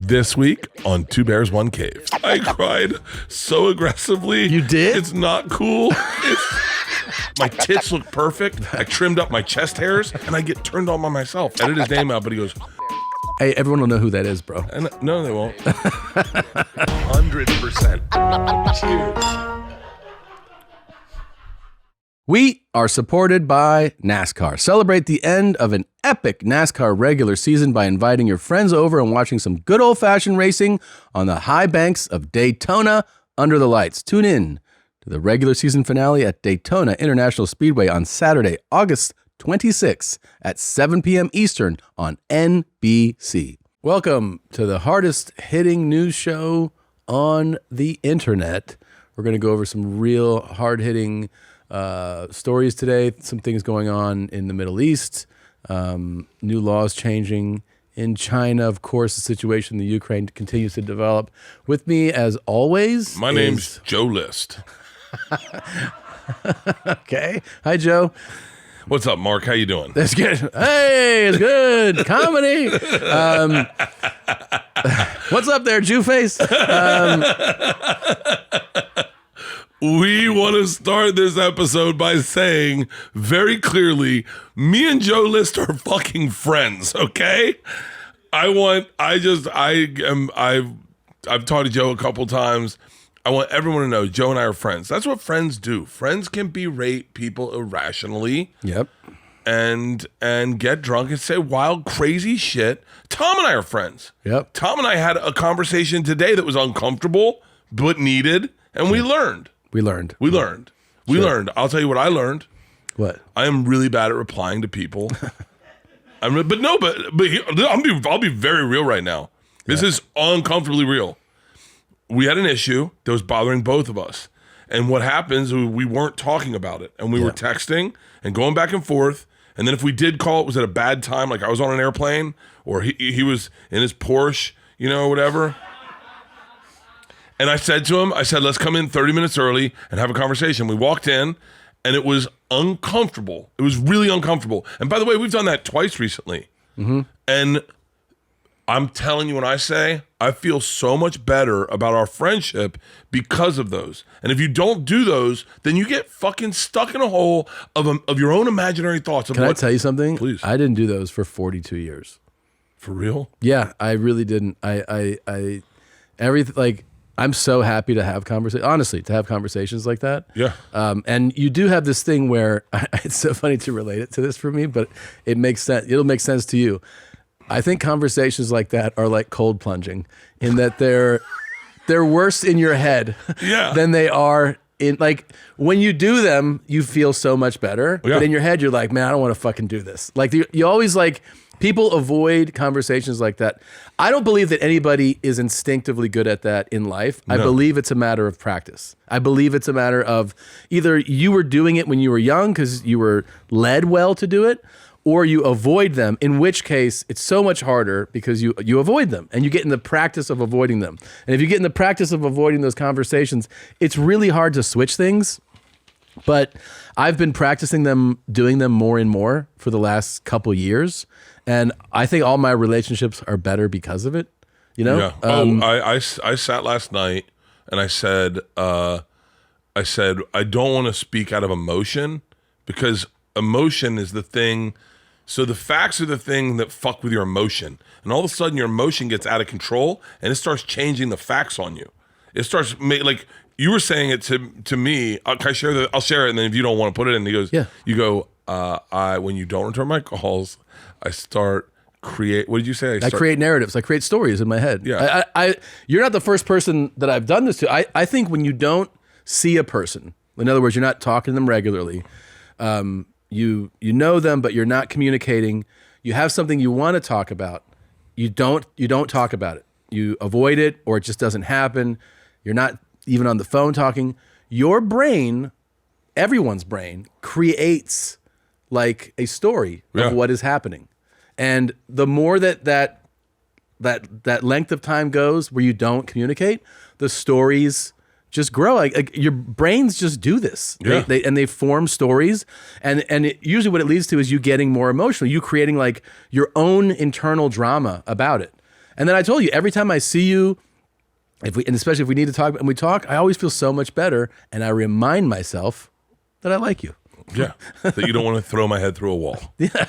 This week on Two Bears, One Cave. I cried so aggressively. You did? It's not cool. My tits look perfect. I trimmed up my chest hairs, and I get turned on by myself. Edit his name out, but he goes, Hey, everyone will know who that is, bro. and no, they won't. 100%. Cheers. We are supported by NASCAR. Celebrate the end of an epic NASCAR regular season by inviting your friends over and watching some good old-fashioned racing on the high banks of Daytona under the lights. Tune in to the regular season finale at Daytona International Speedway on Saturday, August 26th at 7 p.m. Eastern on NBC. Welcome to the hardest hitting news show on the internet. We're going to go over some real hard-hitting stories today, some things going on in the Middle East, new laws changing in China. Of course, the situation in the Ukraine continues to develop. With me, as always, My name's Joe List. Okay. Hi, Joe. What's up, Mark? How you doing? That's good. Hey, it's good. Comedy. What's up there, Jew-face? We want to start this episode by saying very clearly, me and Joe List are fucking friends, okay? I've talked to Joe a couple times. I want everyone to know Joe and I are friends. That's what friends do. Friends can berate people irrationally. Yep. And get drunk and say wild, crazy shit. Tom and I are friends. Yep. Tom and I had a conversation today that was uncomfortable, but needed, and we learned. We learned. I'll tell you what I learned. What? I am really bad at replying to people. I'll be very real right now. This is uncomfortably real. We had an issue that was bothering both of us. And what happens, we weren't talking about it. And we were texting and going back and forth. And then if we did call, it was at a bad time. Like I was on an airplane or he was in his Porsche, whatever. And I said to him, let's come in 30 minutes early and have a conversation. We walked in, and it was uncomfortable. It was really uncomfortable. And by the way, we've done that twice recently. Mm-hmm. And I'm telling you, when I say, I feel so much better about our friendship because of those. And if you don't do those, then you get fucking stuck in a hole of your own imaginary thoughts. Can I tell you something? Please. I didn't do those for 42 years. For real? Yeah, I really didn't. I'm so happy to have conversations like that. Yeah. And you do have this thing where it's so funny to relate it to this for me, but it makes sense. It'll make sense to you. I think conversations like that are like cold plunging in that they're worse in your head than they are in, like, when you do them, you feel so much better. Yeah. But in your head, you're like, man, I don't want to fucking do this. Like you always people avoid conversations like that. I don't believe that anybody is instinctively good at that in life. No. I believe it's a matter of practice. I believe it's a matter of either you were doing it when you were young because you were led well to do it, or you avoid them, in which case it's so much harder because you avoid them and you get in the practice of avoiding them. And if you get in the practice of avoiding those conversations, it's really hard to switch things. But I've been practicing doing them more and more for the last couple years. And I think all my relationships are better because of it, Yeah. I sat last night and I said, I don't want to speak out of emotion because emotion is the thing. So the facts are the thing that fuck with your emotion. And all of a sudden your emotion gets out of control and it starts changing the facts on you. It starts like you were saying it to me. Can I share I'll share it, and then if you don't want to put it in, he goes, yeah. You go, when you don't return my calls, I start create. What did you say? I create narratives. I create stories in my head. Yeah. You're not the first person that I've done this to. I think when you don't see a person, in other words, you're not talking to them regularly, you know them, but you're not communicating. You have something you want to talk about. You don't talk about it. You avoid it, or it just doesn't happen. You're not even on the phone talking. Your brain, everyone's brain, creates like a story of what is happening. And the more that length of time goes where you don't communicate, the stories just grow. Like your brains just do this. Yeah. They form stories, and usually what it leads to is you getting more emotional, you creating like your own internal drama about it. And then I told you, every time I see you, and especially if we need to talk, and we talk, I always feel so much better. And I remind myself that I like you. Yeah, that you don't want to throw my head through a wall. Yeah,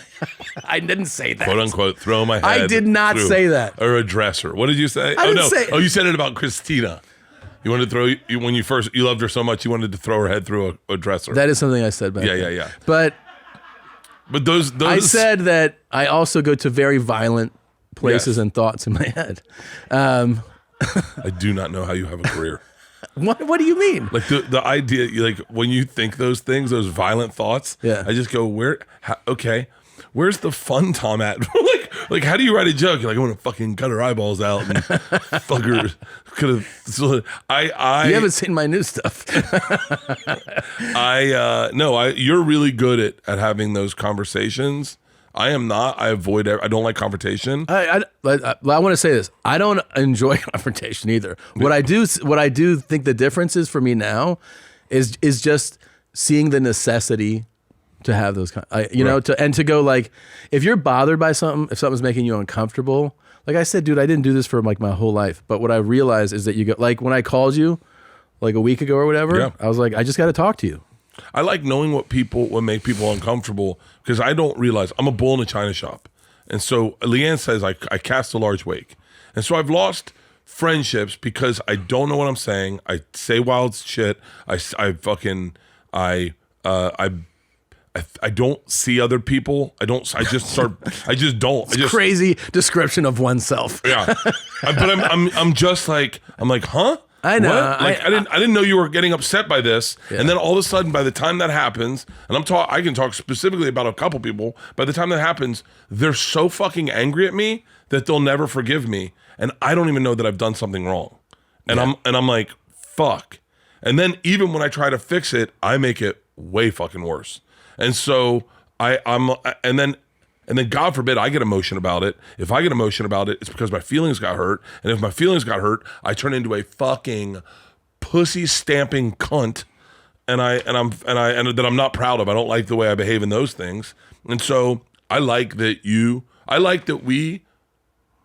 I didn't say that. Quote unquote, throw my head. I did not say that. Or a dresser. What did you say? I didn't say. Oh, you said it about Christina. You wanted to throw when you loved her so much you wanted to throw her head through a dresser. That is something I said back then. Yeah. But those I said that I also go to very violent places Yes. and thoughts in my head. I do not know how you have a career. What do you mean? Like the idea, like when you think those things, those violent thoughts. Yeah. I just go, okay, where's the fun Tom at? like how do you write a joke? You're like, I want to fucking cut her eyeballs out and fuck her. Could have. You haven't seen my new stuff. You're really good at having those conversations. I am not. I avoid. I don't like confrontation. I want to say this. I don't enjoy confrontation either. What I do think the difference is for me now is just seeing the necessity to have those, to go like, if you're bothered by something, if something's making you uncomfortable, like I said, dude, I didn't do this for like my whole life. But what I realized is that you go, like when I called you like a week ago or whatever, I was like, I just got to talk to you. I like knowing what make people uncomfortable because I don't realize I'm a bull in a china shop. And so Leanne says I cast a large wake. And so I've lost friendships because I don't know what I'm saying. I say wild shit. I don't see other people. I just don't. Crazy description of oneself. Yeah. But I'm just like, huh? I know. What? Like I didn't know you were getting upset by this. Yeah. And then all of a sudden, by the time that happens, and I can talk specifically about a couple people. By the time that happens, they're so fucking angry at me that they'll never forgive me, and I don't even know that I've done something wrong. And I'm like, fuck. And then even when I try to fix it, I make it way fucking worse. And so and then God forbid I get emotion about it. If I get emotion about it, it's because my feelings got hurt. And if my feelings got hurt, I turn into a fucking pussy stamping cunt. And that I'm not proud of. I don't like the way I behave in those things. And so I like that we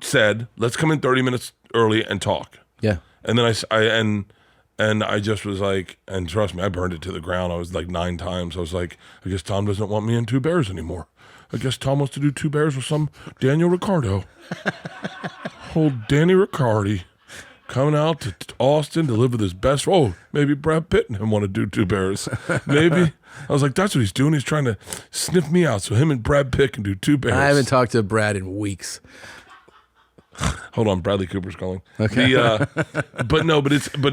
said, let's come in 30 minutes early and talk. Yeah. And then I just was like, and trust me, I burned it to the ground. I was like 9 times. I was like, I guess Tom doesn't want me in Two Bears anymore. I guess Tom wants to do Two Bears with some Daniel Ricciardo. Old Danny Ricciardi coming out to Austin to live with his best. Oh, maybe Brad Pitt and him want to do Two Bears. Maybe. I was like, that's what he's doing. He's trying to sniff me out so him and Brad Pitt can do Two Bears. I haven't talked to Brad in weeks. Hold on, Bradley Cooper's calling. Okay. But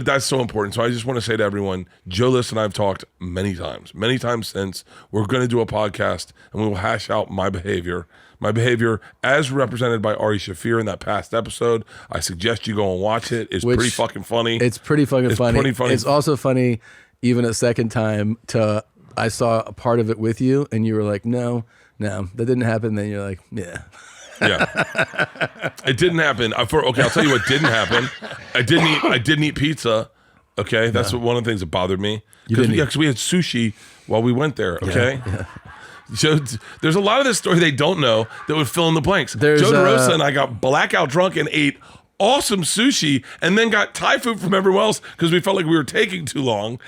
that's so important. So I just want to say to everyone, Joe List and I have talked many times since. We're going to do a podcast and we will hash out my behavior as represented by Ari Shafir in that past episode. I suggest you go and watch it. It's pretty fucking funny. It's pretty fucking funny. Pretty funny. It's also funny, even a second time, I saw a part of it with you and you were like, no, that didn't happen. Then you're like, yeah. Yeah, it didn't happen. I'll tell you what didn't happen. I didn't eat pizza. Okay, that's one of the things that bothered me. Because we had sushi while we went there. Okay, yeah. So there's a lot of this story they don't know that would fill in the blanks. Joe DeRosa and I got blackout drunk and ate awesome sushi, and then got Thai food from everyone else because we felt like we were taking too long.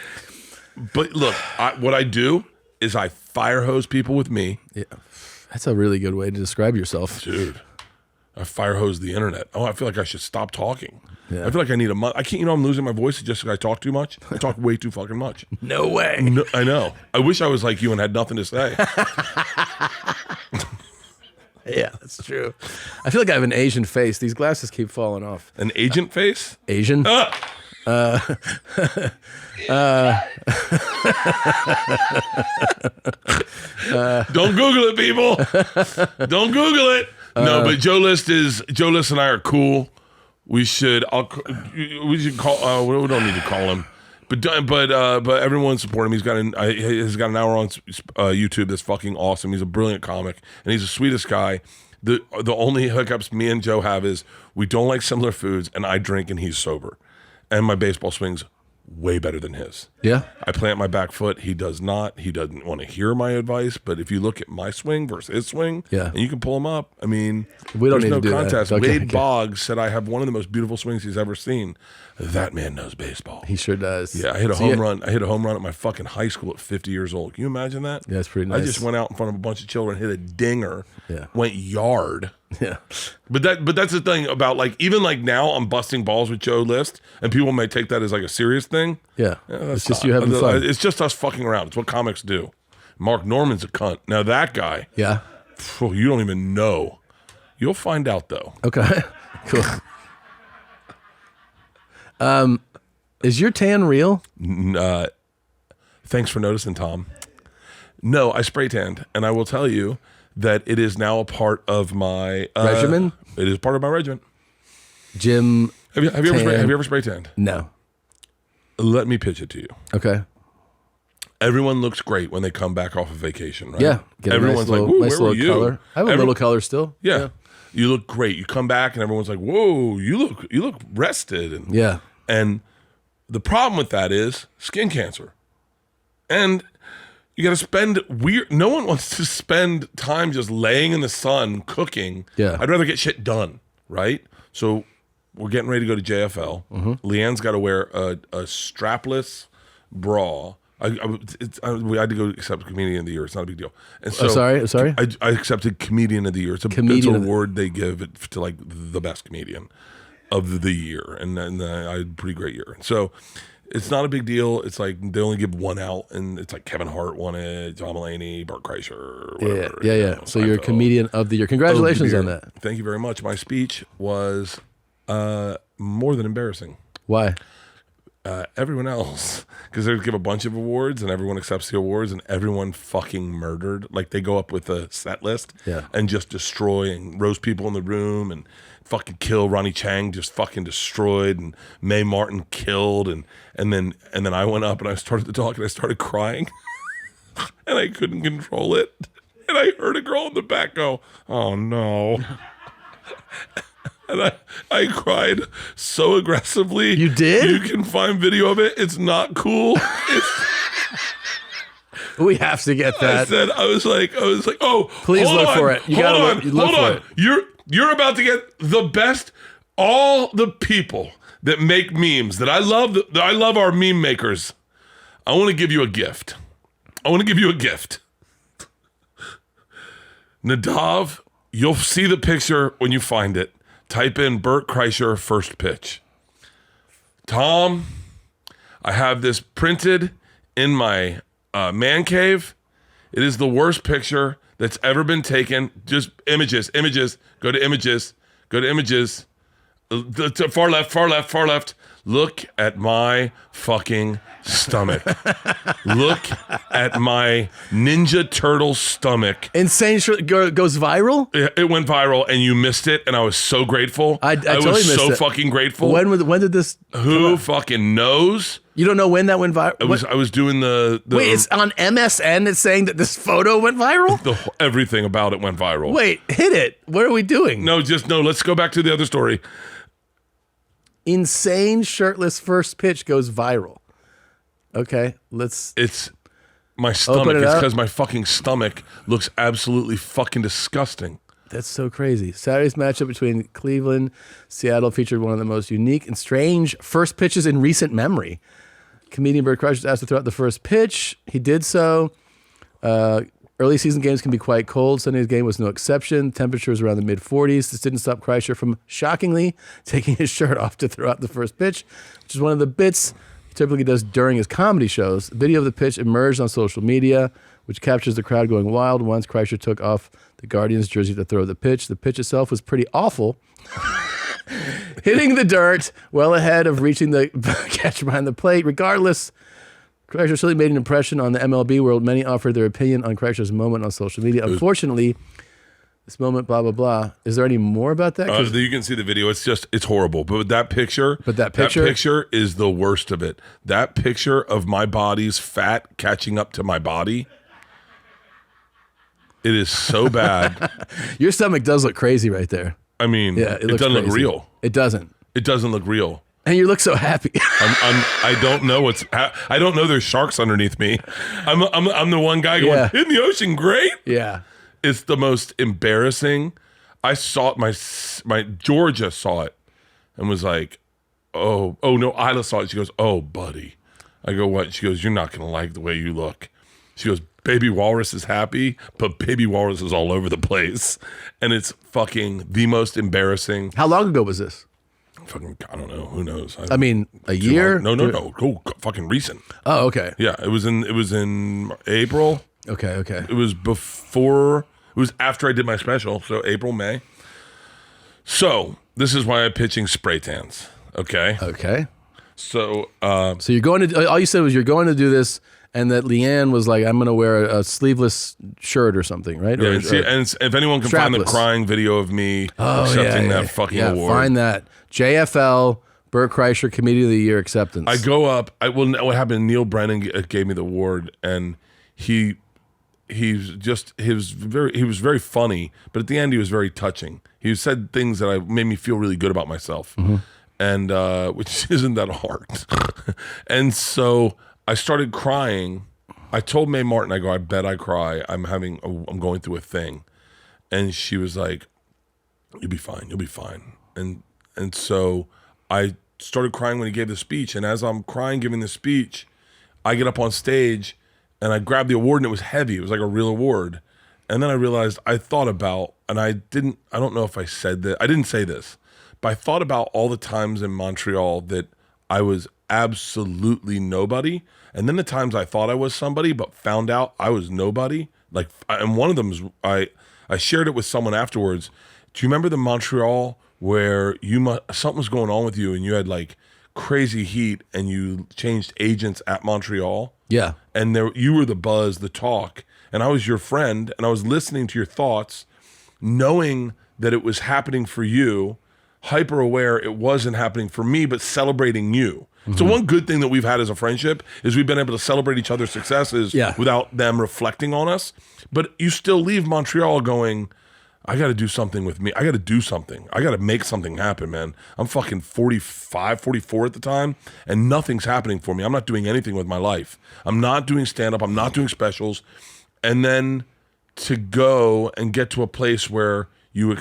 But look, what I do is I fire hose people with me. Yeah. That's a really good way to describe yourself. Dude, I fire hose the internet. Oh, I feel like I should stop talking. Yeah. I feel like I need a month. I can't, I'm losing my voice just because I talk too much. I talk way too fucking much. No way. No, I know. I wish I was like you and had nothing to say. Yeah, that's true. I feel like I have an Asian face. These glasses keep falling off. An agent face? Asian? Don't Google it, people. Don't Google it. No, but Joe List and I are cool. We should call. We don't need to call him, but everyone support him. He's got an hour on YouTube that's fucking awesome. He's a brilliant comic and he's the sweetest guy. The only hiccups me and Joe have is we don't like similar foods and I drink and he's sober, and my baseball swing's way better than his. Yeah. I plant my back foot. He does not. He doesn't want to hear my advice. But if you look at my swing versus his swing, and you can pull him up. I mean, we don't there's need no to do contest. that. Okay, Wade okay. Boggs said I have one of the most beautiful swings he's ever seen. That man knows baseball. He sure does. Yeah, I hit a home run. I hit a home run at my fucking high school at 50 years old. Can you imagine that? Yeah, it's pretty nice. I just went out in front of a bunch of children, hit a dinger, went yard. Yeah. But that's the thing about like even like now I'm busting balls with Joe List and people may take that as like a serious thing. Yeah. It's just you having fun. It's just us fucking around. It's what comics do. Mark Norman's a cunt. Now that guy, Yeah. you don't even know. You'll find out though. Okay. Cool. Is your tan real? Thanks for noticing, Tom. No, I spray tanned, and I will tell you that it is now a part of my regimen. It is part of my regimen. Jim, Have you ever spray tanned? No. Let me pitch it to you. Okay. Everyone looks great when they come back off of vacation, right? Yeah. Get a Everyone's nice like, little, "Woo, nice where were little you?" color. I have a little color still. Yeah. You look great. You come back and everyone's like, "Whoa, you look rested." And Yeah. And the problem with that is skin cancer. And you got to spend no one wants to spend time just laying in the sun cooking. Yeah. I'd rather get shit done, right? So we're getting ready to go to JFL. Leanne's got to wear a strapless bra. I had to go accept Comedian of the Year. It's not a big deal. And so sorry. I accepted Comedian of the Year. It's an award they give it to like the best comedian of the year, and then I had a pretty great year. So it's not a big deal. It's like they only give one out, and it's like Kevin Hart won it, John Mulaney, Bert Kreischer, whatever. Yeah. So you're a Comedian of the Year. Congratulations on that. Thank you very much. My speech was more than embarrassing. Why? Everyone else, because they give a bunch of awards and everyone accepts the awards and everyone fucking murdered. Like they go up with a set list and just destroy and roast people in the room and fucking kill. Ronnie Chang just fucking destroyed and Mae Martin killed and then I went up and I started to talk and I started crying and I couldn't control it and I heard a girl in the back go, "Oh no." And I cried so aggressively. You did? You can find video of it. It's not cool. We have to get that. I was like, oh, please look for it. You gotta look for it. You're about to get the best. All the people that make memes that I love. I love our meme makers. I want to give you a gift. Nadav, you'll see the picture when you find it. Type in Bert Kreischer first pitch. Tom, I have this printed in my man cave. It is the worst picture that's ever been taken. Just images. Go to images. Far left. Look at my fucking stomach. Look at my Ninja Turtle stomach. Insane goes viral? It went viral and you missed it and I was so grateful. I totally was missed so it. fucking grateful. When did this Who fucking knows? You don't know when that went viral? I was doing the Wait, it's on MSN. It's saying that this photo went viral? Everything about it went viral. Wait, hit it. What are we doing? No, let's go back to the other story. Insane shirtless first pitch goes viral. Okay, It's my stomach. It's because my fucking stomach looks absolutely fucking disgusting. That's so crazy. Saturday's matchup between Cleveland, Seattle featured one of the most unique and strange first pitches in recent memory. Comedian Bert Kreischer was asked to throw out the first pitch. He did so. Early season games can be quite cold. Sunday's game was no exception. Temperatures around the mid-40s. This didn't stop Kreischer from shockingly taking his shirt off to throw out the first pitch, which is one of the bits he typically does during his comedy shows. A video of the pitch emerged on social media, which captures the crowd going wild once Kreischer took off the Guardians jersey to throw the pitch. The pitch itself was pretty awful, hitting the dirt well ahead of reaching the catcher behind the plate. Regardless, Kreischer certainly made an impression on the MLB world. Many offered their opinion on Kreischer's moment on social media. Unfortunately, this moment, blah, blah, blah. Is there any more about that? You can see the video. It's horrible. But that picture is the worst of it. That picture of my body's fat catching up to my body. It is so bad. Your stomach does look crazy right there. I mean, yeah, it doesn't look real. It doesn't. It doesn't look real. And you look so happy. I don't know I don't know there's sharks underneath me. I'm the one guy going, in the ocean, great. Yeah. It's the most embarrassing. I saw it, my Georgia saw it and was like, oh no, Isla saw it. She goes, oh, buddy. I go, what? She goes, you're not going to like the way you look. She goes, baby walrus is happy, but baby walrus is all over the place. And it's fucking the most embarrassing. How long ago was this? Fucking, I don't know. Who knows? I mean, a year? No. Oh, fucking recent. Oh, okay. Yeah, it was in April. Okay. It was before. It was after I did my special, so April, May. So this is why I'm pitching spray tans. Okay. Okay. So you're going to. All you said was you're going to do this, and that Leanne was like, "I'm going to wear a sleeveless shirt or something," right? Yeah. And if anyone can find the crying video of me accepting that fucking award, find that. JFL, Bert Kreischer Comedian of the Year acceptance. I go up. What happened? Neil Brennan gave me the award, and he was very funny, but at the end he was very touching. He said things that made me feel really good about myself, and which isn't that hard. And so I started crying. I told Mae Martin, I go, I bet I cry. I'm going through a thing, and she was like, "You'll be fine. You'll be fine." And so I started crying when he gave the speech. And as I'm crying, giving the speech, I get up on stage and I grabbed the award, and it was heavy. It was like a real award. And then I realized I thought about, and I don't know if I said that. I didn't say this, but I thought about all the times in Montreal that I was absolutely nobody. And then the times I thought I was somebody, but found out I was nobody. And one of them is, I shared it with someone afterwards. Do you remember the Montreal where something was going on with you and you had like crazy heat and you changed agents at Montreal? Yeah. And you were the buzz, the talk, and I was your friend, and I was listening to your thoughts, knowing that it was happening for you, hyper aware it wasn't happening for me, but celebrating you. So one good thing that we've had as a friendship is we've been able to celebrate each other's successes without them reflecting on us. But you still leave Montreal going, I got to do something with me. I got to do something. I got to make something happen, man. I'm fucking 45, 44 at the time, and nothing's happening for me. I'm not doing anything with my life. I'm not doing stand-up. I'm not doing specials. And then to go and get to a place where you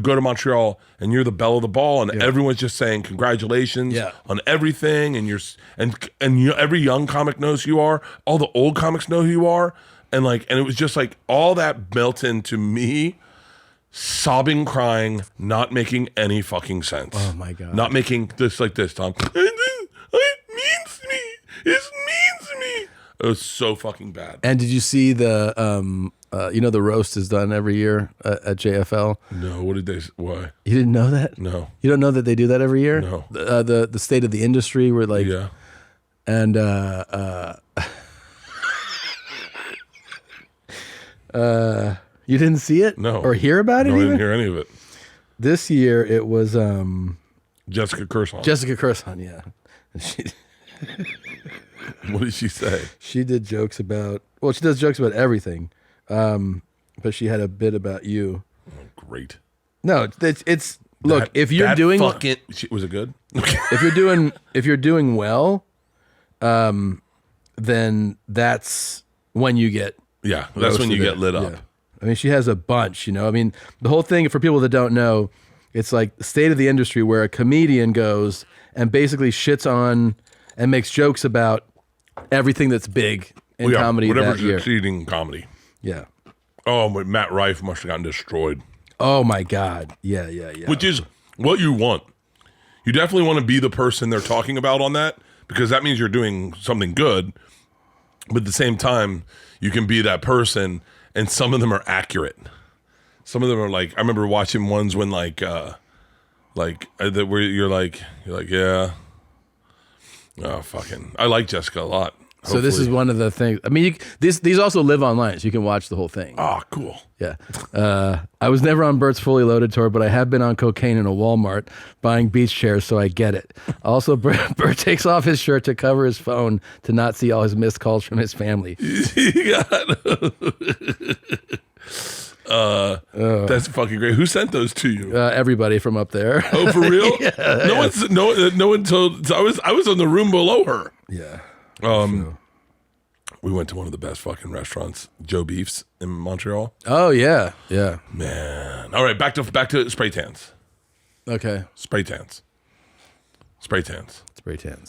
go to Montreal and you're the belle of the ball, and everyone's just saying congratulations on everything, and every young comic knows who you are. All the old comics know who you are, and it was just like all that built into me. Sobbing, crying, not making any fucking sense. Oh my God. Not making this like this, Tom. It means me. It means me. It was so fucking bad. And did you see the the roast is done every year at JFL? No, what did they? Why? You didn't know that? No. You don't know that they do that every year? No. The state of the industry where and you didn't see it? No. Or hear about it? No, even? I didn't hear any of it. This year it was Jessica Kirson. Jessica Kirson, yeah. What did she say? She did jokes about, she does jokes about everything, but she had a bit about you. Oh, great. No, it's look, if you're doing fucking, was it good? if you're doing well, then that's when you get that's when you get lit up. Yeah. I mean, she has a bunch, I mean, the whole thing, for people that don't know, it's like the state of the industry where a comedian goes and basically shits on and makes jokes about everything that's big in comedy whatever's that year. Exceeding comedy. Yeah. Oh, but Matt Rife must have gotten destroyed. Oh my God. Yeah. Which is what you want. You definitely want to be the person they're talking about on that, because that means you're doing something good. But at the same time, you can be that person, and some of them are accurate. Some of them are like, I remember watching ones when where you're like, yeah. Oh, fucking. I like Jessica a lot. So this is one of the things. I mean, these also live online, so you can watch the whole thing. Oh, cool. Yeah. I was never on Bert's Fully Loaded tour, but I have been on cocaine in a Walmart buying beach chairs, so I get it. Also, Bert takes off his shirt to cover his phone to not see all his missed calls from his family. That's fucking great. Who sent those to you? Everybody from up there. Oh, for real? No one told. So I was on the room below her. Yeah. We went to one of the best fucking restaurants, Joe Beef's in Montreal. Oh yeah, yeah. Man. All right, back to spray tans. Okay. Spray tans. Spray tans.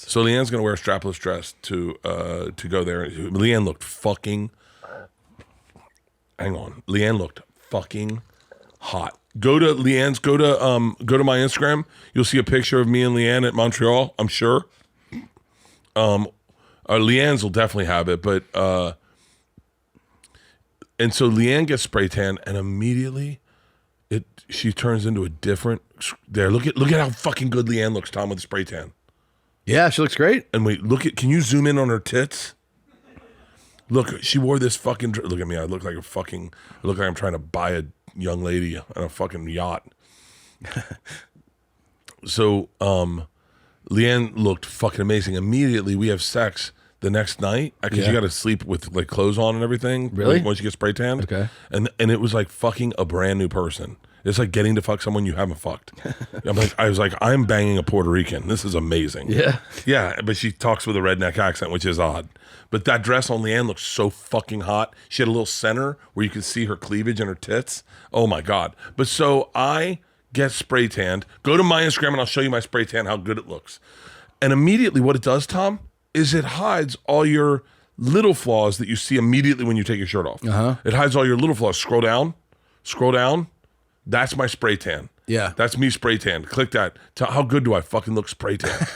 So Leanne's gonna wear a strapless dress to go there. Leanne looked fucking. Hang on. Leanne looked fucking hot. Go to my Instagram. You'll see a picture of me and Leanne at Montreal, I'm sure. Leanne's will definitely have it, but and so Leanne gets spray tan, and immediately she turns into a different. There, look at how fucking good Leanne looks, Tom, with the spray tan. Yeah, she looks great. And wait, can you zoom in on her tits? Look, she wore this fucking. Look at me, I look like I'm trying to buy a young lady on a fucking yacht. So, Leanne looked fucking amazing. Immediately, we have sex the next night because you got to sleep with like clothes on and everything. Really? Like, once you get spray tanned. Okay. And it was like fucking a brand new person. It's like getting to fuck someone you haven't fucked. I was like, I'm banging a Puerto Rican. This is amazing. Yeah. Yeah, but she talks with a redneck accent, which is odd. But that dress on Leanne looked so fucking hot. She had a little center where you could see her cleavage and her tits. Oh my God. But so I get spray tanned. Go to my Instagram and I'll show you my spray tan, how good it looks. And immediately what it does, Tom, is it hides all your little flaws that you see immediately when you take your shirt off. It hides all your little flaws. Scroll down. That's my spray tan. Yeah. That's me spray tan. Click that. How good do I fucking look spray tan?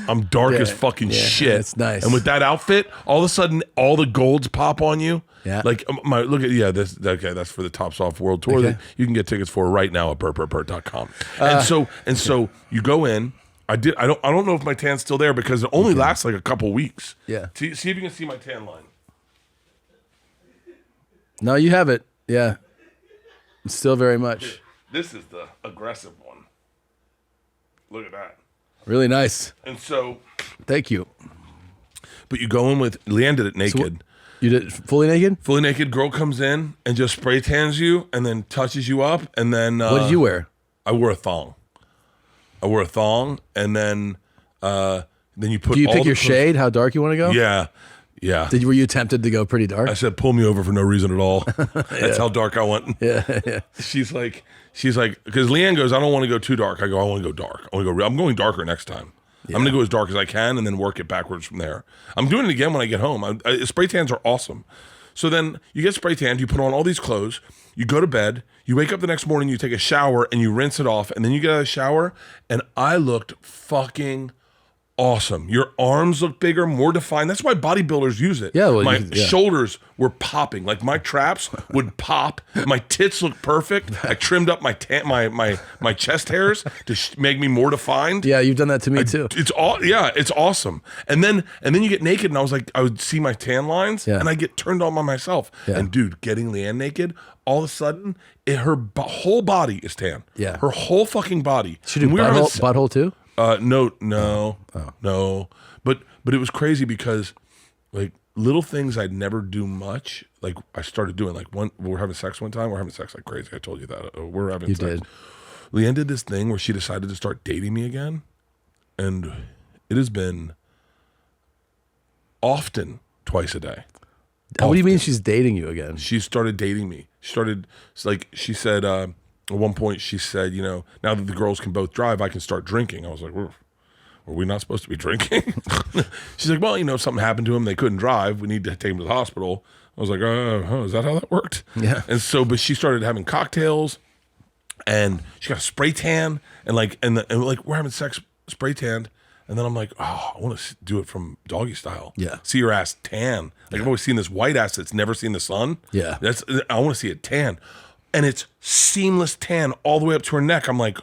I'm dark as fucking shit. It's nice. And with that outfit, all of a sudden, all the golds pop on you. Yeah. Like that's for the Tops Off World Tour that you can get tickets for right now at bertbertbert.com. And so you go in. I don't know if my tan's still there because it only lasts like a couple weeks. Yeah. See if you can see my tan line. No, you have it. Yeah. Still very much. This is the aggressive one. Look at that. Really nice. And so, thank you. But you go in with Leanne did it naked. So you did it fully naked? Fully naked. Girl comes in and just spray tans you and then touches you up. And then what did you wear? I wore a thong. And then you put. Do you all pick the your shade? How dark you want to go? Yeah. Were you tempted to go pretty dark? I said, pull me over for no reason at all. That's how dark I went. Yeah. She's like, because Leanne goes, I don't want to go too dark. I go, I want to go dark. I'm going darker next time. Yeah. I'm going to go as dark as I can and then work it backwards from there. I'm doing it again when I get home. Spray tans are awesome. So then you get spray tanned, you put on all these clothes, you go to bed, you wake up the next morning, you take a shower and you rinse it off, and then you get out of the shower, and I looked fucking awesome. Your arms look bigger, more defined. That's why bodybuilders use it. Yeah, well, my shoulders were popping. Like my traps would pop. My tits look perfect. I trimmed up my chest hairs to make me more defined. Yeah, you've done that to me too. It's awesome. And then you get naked, and I would see my tan lines, and I get turned on by myself. Yeah. And dude, getting Leanne naked, all of a sudden, her whole body is tan. Yeah, her whole fucking body. Should do butthole too? No. But it was crazy because like little things I'd never do much. Like I started doing we're having sex one time. We're having sex like crazy. I told you that. We're having sex. You did. Leanne did this thing where she decided to start dating me again. And it has been often twice a day. What do you mean she's dating you again? She started dating me. She said, at one point she said, now that the girls can both drive, I can start drinking. I was like, were we not supposed to be drinking? She's like, well, if something happened to them, they couldn't drive. We need to take them to the hospital. I was like, is that how that worked? Yeah. And so, but she started having cocktails, and she got a spray tan, and we're having sex, spray tanned. And then I'm like, I want to do it from doggy style. Yeah. See your ass tan. I've always seen this white ass that's never seen the sun. Yeah. I want to see it tan. And it's seamless tan all the way up to her neck. I'm like,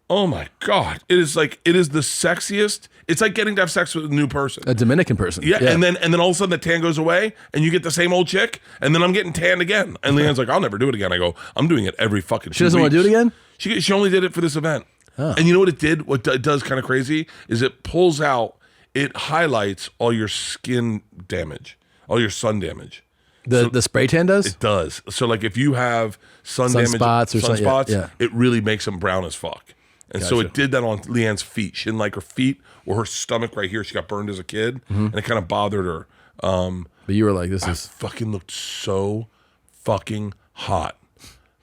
oh my God. It is the sexiest. It's like getting to have sex with a new person. A Dominican person. Yeah. And then all of a sudden the tan goes away and you get the same old chick. And then I'm getting tanned again. And Leanne's like, I'll never do it again. I go, I'm doing it every fucking 2 weeks. She doesn't want to do it again? She only did it for this event. Oh. And you know what it did? What it does kind of crazy is it pulls out, it highlights all your skin damage, all your sun damage. The spray tan does? It does. So like if you have sun damage, Sunspots or something, sunspots, yeah. it really makes them brown as fuck. And so Gotcha. it did that on Leanne's feet. She didn't like her feet or her stomach right here. She got burned as a kid, and it kind of bothered her. But you were like, this is... Fucking looked so fucking hot.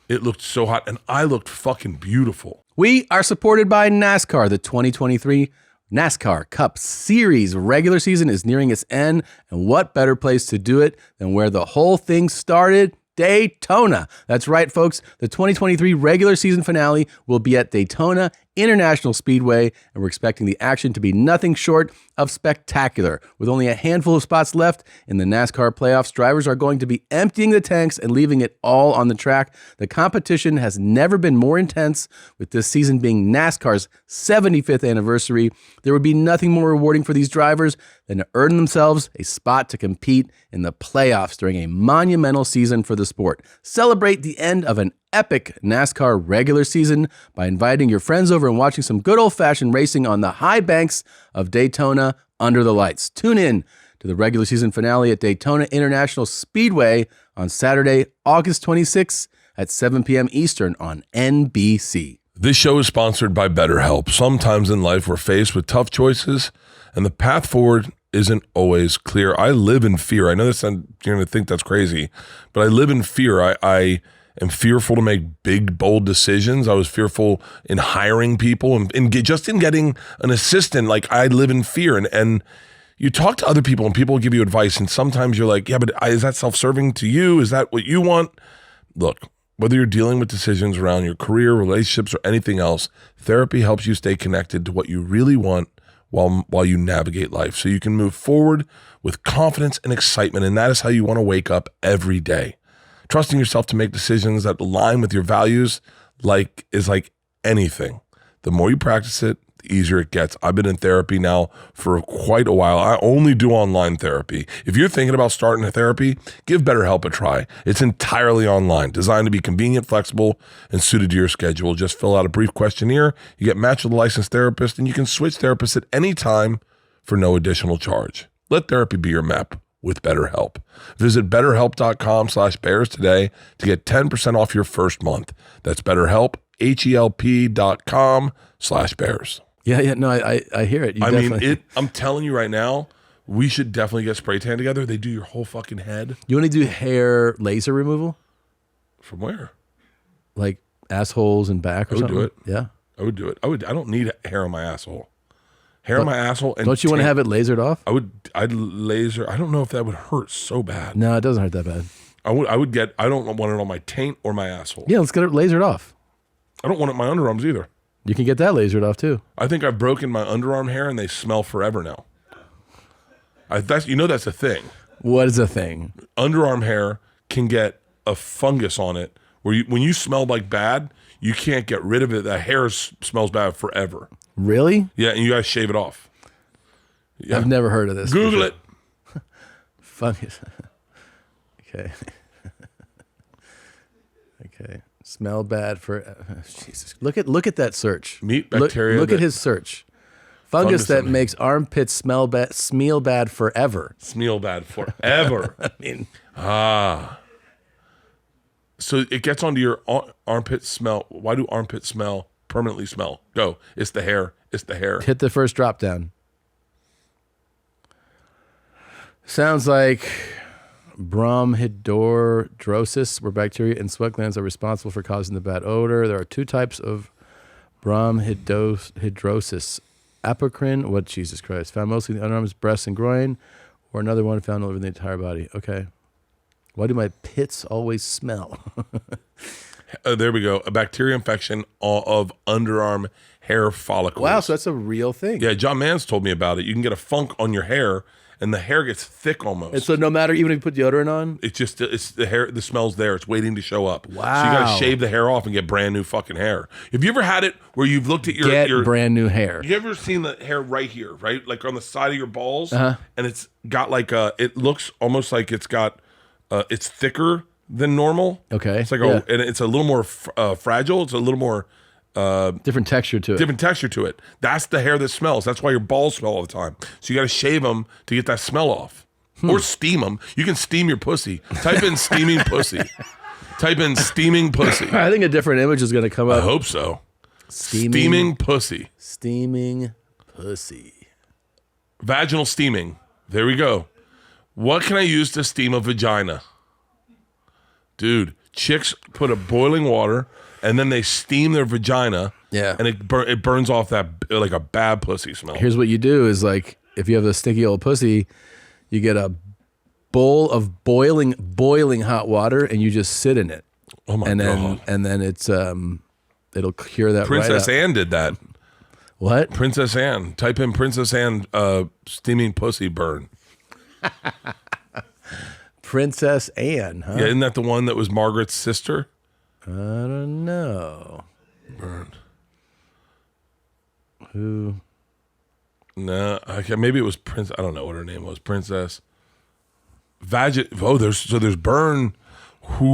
It looked so hot, and I looked fucking beautiful. We are supported by NASCAR. The 2023 NASCAR Cup Series regular season is nearing its end, and what better place to do it than where the whole thing started? Daytona. That's right, folks. The 2023 regular season finale will be at Daytona International Speedway, and we're expecting the action to be nothing short of spectacular. With only a handful of spots left in the NASCAR playoffs, drivers are going to be emptying the tanks and leaving it all on the track. The competition has never been more intense, with this season being NASCAR's 75th anniversary. There would be nothing more rewarding for these drivers than to earn themselves a spot to compete in the playoffs during a monumental season for the sport. Celebrate the end of an epic NASCAR regular season by inviting your friends over and watching some good old-fashioned racing on the high banks of Daytona under the lights. Tune in to the regular season finale at Daytona International Speedway on Saturday, August 26th at 7 p.m. Eastern on NBC. This show is sponsored by BetterHelp. Sometimes in life we're faced with tough choices, and the path forward isn't always clear. I live in fear. I know this, you're going to think that's crazy, but I live in fear. I am fearful to make big, bold decisions. I was fearful in hiring people and just in getting an assistant. Like, I live in fear. And you talk to other people and people give you advice, and sometimes you're like, yeah, but is that self-serving to you? Is that what you want? Look, whether you're dealing with decisions around your career, relationships, or anything else, therapy helps you stay connected to what you really want while you navigate life, so you can move forward with confidence and excitement. And that is how you want to wake up every day. Trusting yourself to make decisions that align with your values is like anything. The more you practice it, the easier it gets. I've been in therapy now for quite a while. I only do online therapy. If you're thinking about starting a therapy, give BetterHelp a try. It's entirely online, designed to be convenient, flexible, and suited to your schedule. Just fill out a brief questionnaire, you get matched with a licensed therapist, and you can switch therapists at any time for no additional charge. Let therapy be your map with BetterHelp. Visit BetterHelp.com/bears today to get 10% off your first month. That's BetterHelp, HELP.com/bears. Yeah, no, I hear it. I'm telling you right now, we should definitely get spray tan together. They do your whole fucking head. You want to do hair laser removal? From where? Like assholes and back or something? I would do it. Yeah. I would do it. I don't need hair on my asshole. Hair on my asshole. And don't you want to have it lasered off? I'd laser. I don't know if that would hurt so bad. No, it doesn't hurt that bad. I don't want it on my taint or my asshole. Yeah, let's get it lasered off. I don't want it on my underarms either. You can get that lasered off too. I think I've broken my underarm hair and they smell forever now. That's a thing. What is a thing? Underarm hair can get a fungus on it where when you smell like bad, you can't get rid of it. The hair smells bad forever. Really? Yeah, and you got to shave it off. Yeah. I've never heard of this. Google it. Fungus. Okay. Okay. Smell bad for Jesus. Look at that search. Meat bacteria. Look at his search. Fungus that makes armpits smell bad forever. Smell bad forever. I mean, so it gets onto your armpit smell. Why do armpits permanently smell? Go. It's the hair. It's the hair. Hit the first drop down. Sounds like bromhidrosis, where bacteria in sweat glands are responsible for causing the bad odor. There are two types of bromhidrosis. Apocrine, Jesus Christ, found mostly in the underarms, breasts, and groin, or another one found all over the entire body. Okay. Why do my pits always smell? There we go. A bacteria infection of underarm hair follicles. Wow, so that's a real thing. Yeah, John Mans told me about it. You can get a funk on your hair, and the hair gets thick almost. And so no matter, even if you put deodorant on? It's the hair, the smell's there. It's waiting to show up. Wow. So you got to shave the hair off and get brand new fucking hair. Have you ever had it where you've looked at your brand new hair? You ever seen the hair right here, right? Like on the side of your balls? And it's got like it looks almost like it's got, it's thicker than normal. Okay. It's like, and it's a little more fragile. It's a little more... different texture to it. That's the hair that smells. That's why your balls smell all the time. So you got to shave them to get that smell off. or steam them. You can steam your pussy. Type in steaming pussy. Type in steaming pussy. I think a different image is going to come up. I hope so. Steaming pussy. Steaming pussy. Vaginal steaming. There we go. What can I use to steam a vagina? Dude, chicks put a boiling water and then they steam their vagina. Yeah. And it burns off that like a bad pussy smell. Here's what you do is like, if you have a stinky old pussy, you get a bowl of boiling hot water and you just sit in it. Oh my God. And then it's it'll cure that Princess right up. Anne did that. What? Princess Anne. Type in Princess Anne steaming pussy burn. Princess Anne, huh? Yeah, isn't that the one that was Margaret's sister? I don't know. Burn. Who? No, okay, maybe it was Prince. I don't know what her name was. Princess. There's burn. Who?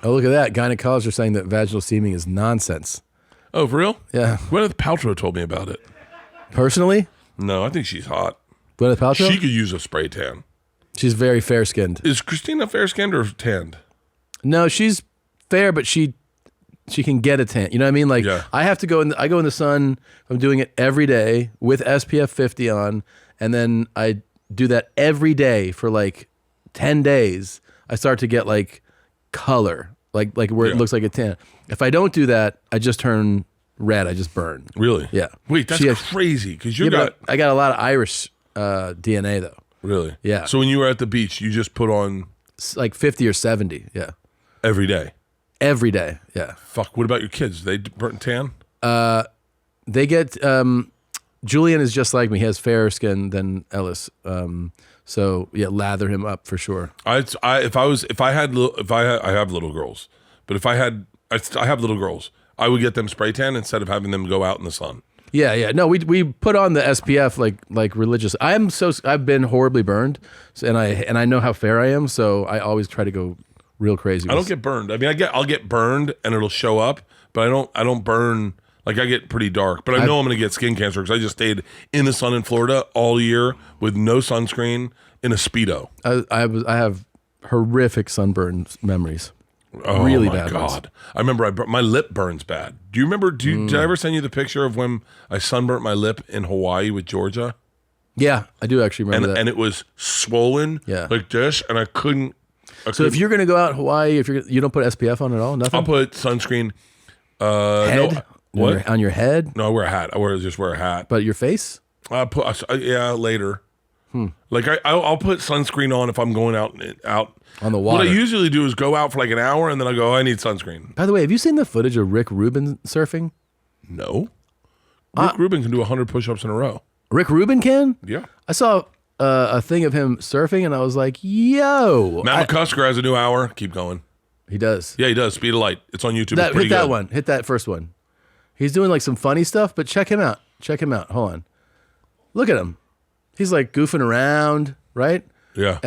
Oh, look at that. Gynecologists are saying that vaginal steaming is nonsense. Oh, for real? Yeah. Gwyneth Paltrow told me about it. Personally? No, I think she's hot. Gwyneth Paltrow? She could use a spray tan. She's very fair-skinned. Is Christina fair-skinned or tanned? No, she's fair, but she can get a tan. You know what I mean? Like, Yeah. I go in the sun. I'm doing it every day with SPF 50 on, and then I do that every day for like 10 days. I start to get like color, like where it looks like a tan. If I don't do that, I just turn red. I just burn. Really? Yeah. Wait, that's crazy because you got... I got a lot of Irish DNA though. Really? Yeah. So when you were at the beach, you just put on... It's like 50 or 70. Yeah. Every day? Every day. Yeah. Fuck, what about your kids? They burnt tan? They get... Julian is just like me. He has fairer skin than Ellis. So yeah, lather him up for sure. I have little girls, but I have little girls, I would get them spray tan instead of having them go out in the sun. Yeah. No, we put on the SPF like religious. I've been horribly burned, and I know how fair I am, so I always try to go real crazy. I don't get burned. I mean, I'll get burned and it'll show up, but I don't burn. Like I get pretty dark, but I know I'm going to get skin cancer because I just stayed in the sun in Florida all year with no sunscreen in a Speedo. I have horrific sunburn memories. Oh really my bad God! ones. I remember my lip burns bad. Do you remember? Did I ever send you the picture of when I sunburnt my lip in Hawaii with Georgia? Yeah, I do actually remember that. And it was swollen, like this, and I couldn't. So if you're going to go out in Hawaii, you don't put SPF on at all, nothing. I'll put sunscreen. Head. No, what? On your head? No, I wear a hat. Just wear a hat. But your face? I put later. Like I'll put sunscreen on if I'm going out on the water. What I usually do is go out for like an hour and then I go, I need sunscreen. By the way, have you seen the footage of Rick Rubin surfing? No. Rick Rubin can do 100 push-ups in a row. Rick Rubin can? Yeah. I saw a thing of him surfing and I was like, yo. Matt McCusker has a new hour. Keep going. He does. Yeah, he does. Speed of Light. It's on YouTube. Hit that one. Hit that first one. He's doing like some funny stuff, but check him out. Hold on. Look at him. He's like goofing around, right? Yeah.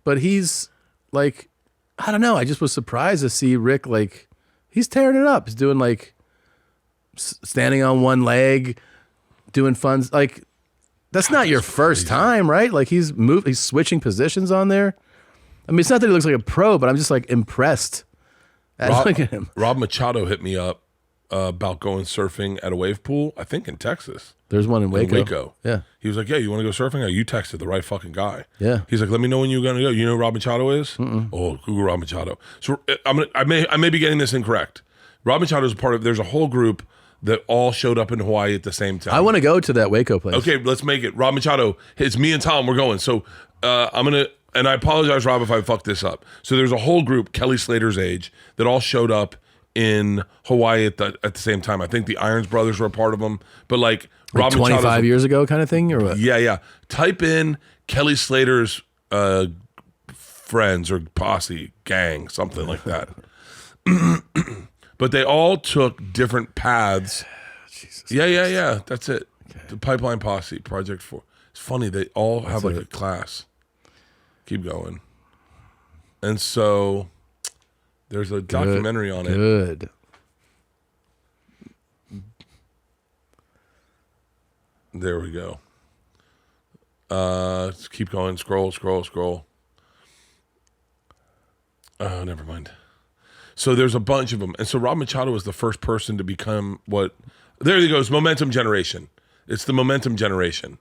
But he's like, I don't know. I just was surprised to see Rick, like, he's tearing it up. He's doing like standing on one leg, doing fun. Like, that's not your first time, right? Like he's switching positions on there. I mean, it's not that he looks like a pro, but I'm just like impressed. Look at him. Rob Machado hit me up about going surfing at a wave pool, I think in Texas. There's one in Waco. Yeah. He was like, yeah, you want to go surfing? You texted the right fucking guy. Yeah. He's like, let me know when you're going to go. You know who Rob Machado is? Oh, Google Rob Machado. So I may be getting this incorrect. Rob Machado is there's a whole group that all showed up in Hawaii at the same time. I want to go to that Waco place. Okay, let's make it. Rob Machado, it's me and Tom, we're going. So and I apologize, Rob, if I fucked this up. So there's a whole group, Kelly Slater's age, that all showed up in Hawaii at the same time. I think the Irons brothers were a part of them. But like Rob 25 years ago kind of thing or what? Yeah. Type in Kelly Slater's friends or posse, gang, something like that. But they all took different paths. Jesus yeah. That's it. Okay. The Pipeline Posse, Project 4. It's funny, they all have like a class. Keep going. And so there's a documentary on it. Good. There we go. Let's keep going. Scroll. Oh, never mind. So there's a bunch of them. And so Rob Machado was the first person to become what... There he goes, momentum generation. It's the momentum generation.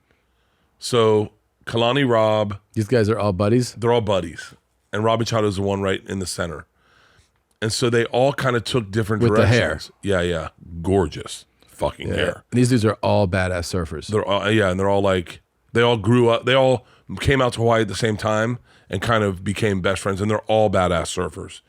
So Kalani, Rob... These guys are all buddies? They're all buddies. And Rob Machado is the one right in the center. And so they all kind of took different With directions. the hair. Yeah. Gorgeous fucking hair. And these dudes are all badass surfers. They're all, and they're all like... They all grew up... They all came out to Hawaii at the same time and kind of became best friends. And they're all badass surfers.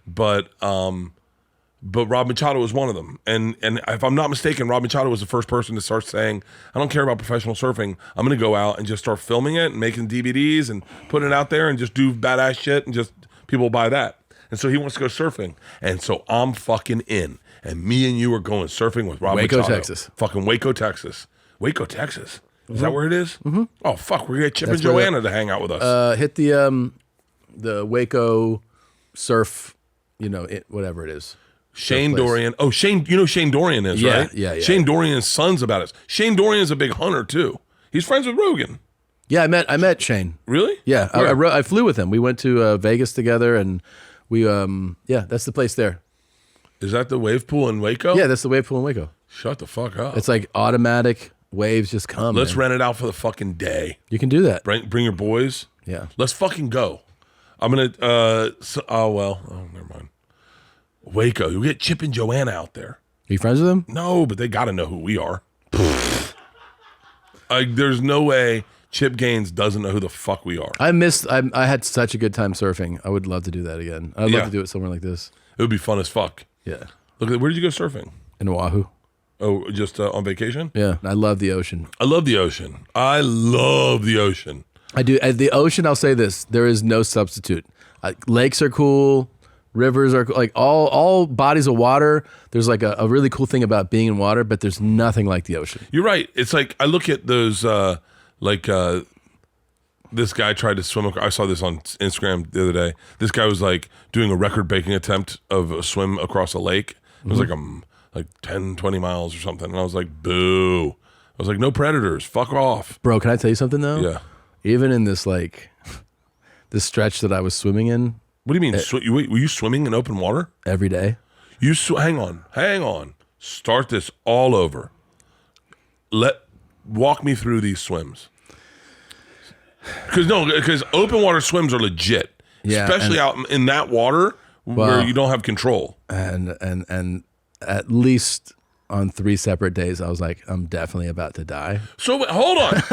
But Rob Machado was one of them. And if I'm not mistaken, Rob Machado was the first person to start saying, I don't care about professional surfing. I'm going to go out and just start filming it and making DVDs and putting it out there and just do badass shit and just people buy that. And so he wants to go surfing. And so I'm fucking in. And me and you are going surfing with Rob Machado. Waco, Texas. Fucking Waco, Texas. Waco, Texas. Is that where it is? Mm-hmm. Oh, fuck. We're going to get Chip and Joanna to hang out with us. Hit the Waco surf... whatever it is. Shane Dorian. Oh, Shane, you know who Shane Dorian is, right? Yeah. Shane Dorian's son's about us. Shane Dorian's a big hunter, too. He's friends with Rogan. Yeah, I met Shane. Really? Yeah, I flew with him. We went to Vegas together, and we, that's the place there. Is that the wave pool in Waco? Yeah, that's the wave pool in Waco. Shut the fuck up. It's like automatic waves just come. Let's rent it out for the fucking day. You can do that. Bring your boys. Yeah. Let's fucking go. I'm going to, never mind. Waco. You get Chip and Joanna out there. Are you friends with them? No, but they got to know who we are. There's no way Chip Gaines doesn't know who the fuck we are. I had such a good time surfing. I would love to do that again. I'd love to do it somewhere like this. It would be fun as fuck. Yeah. Look, where did you go surfing? In Oahu. Oh, just on vacation? Yeah. I love the ocean. I love the ocean. I do. At the ocean, I'll say this. There is no substitute. Lakes are cool. Rivers are like all bodies of water. There's like a really cool thing about being in water, but there's nothing like the ocean. You're right. It's like I look at those this guy tried to swim. I saw this on Instagram the other day. This guy was like doing a record-breaking attempt of a swim across a lake. It was like 10, 20 miles or something. And I was like, boo. I was like, no predators. Fuck off. Bro, can I tell you something though? Yeah. Even in this this stretch that I was swimming in. What do you mean? Were you swimming in open water? Every day. Hang on. Start this all over. Walk me through these swims. Because open water swims are legit. Yeah, especially out in that water where you don't have control. And at least on 3 separate days, I was like, I'm definitely about to die. So hold on,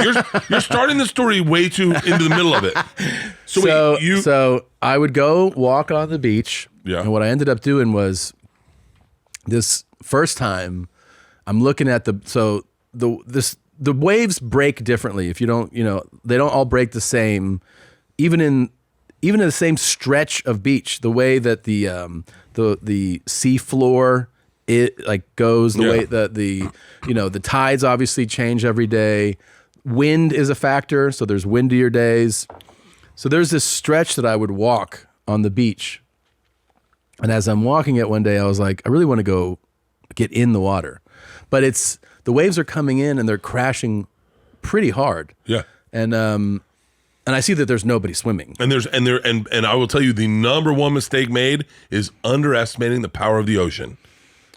you're starting the story way too into the middle of it. So I would go walk on the beach. Yeah. And what I ended up doing was this first time, I'm looking at the waves break differently. If you don't, they don't all break the same. Even in the same stretch of beach, the way that the sea floor goes, the way that the tides obviously change every day. Wind is a factor, so there's windier days. So there's this stretch that I would walk on the beach. And as I'm walking it one day, I was like, I really want to go get in the water. But the waves are coming in and they're crashing pretty hard. Yeah. And I see that there's nobody swimming. And I will tell you, the number one mistake made is underestimating the power of the ocean.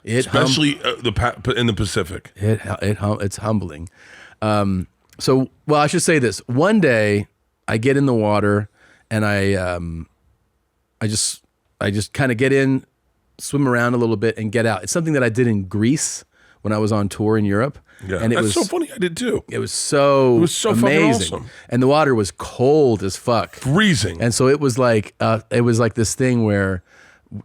Especially in the Pacific. It's humbling. I should say this. One day I get in the water and I just kind of get in, swim around a little bit and get out. It's something that I did in Greece when I was on tour in Europe. Yeah. And That's so funny. I did too. It was so amazing. Fucking awesome. And the water was cold as fuck. Freezing. And so it was like this thing where,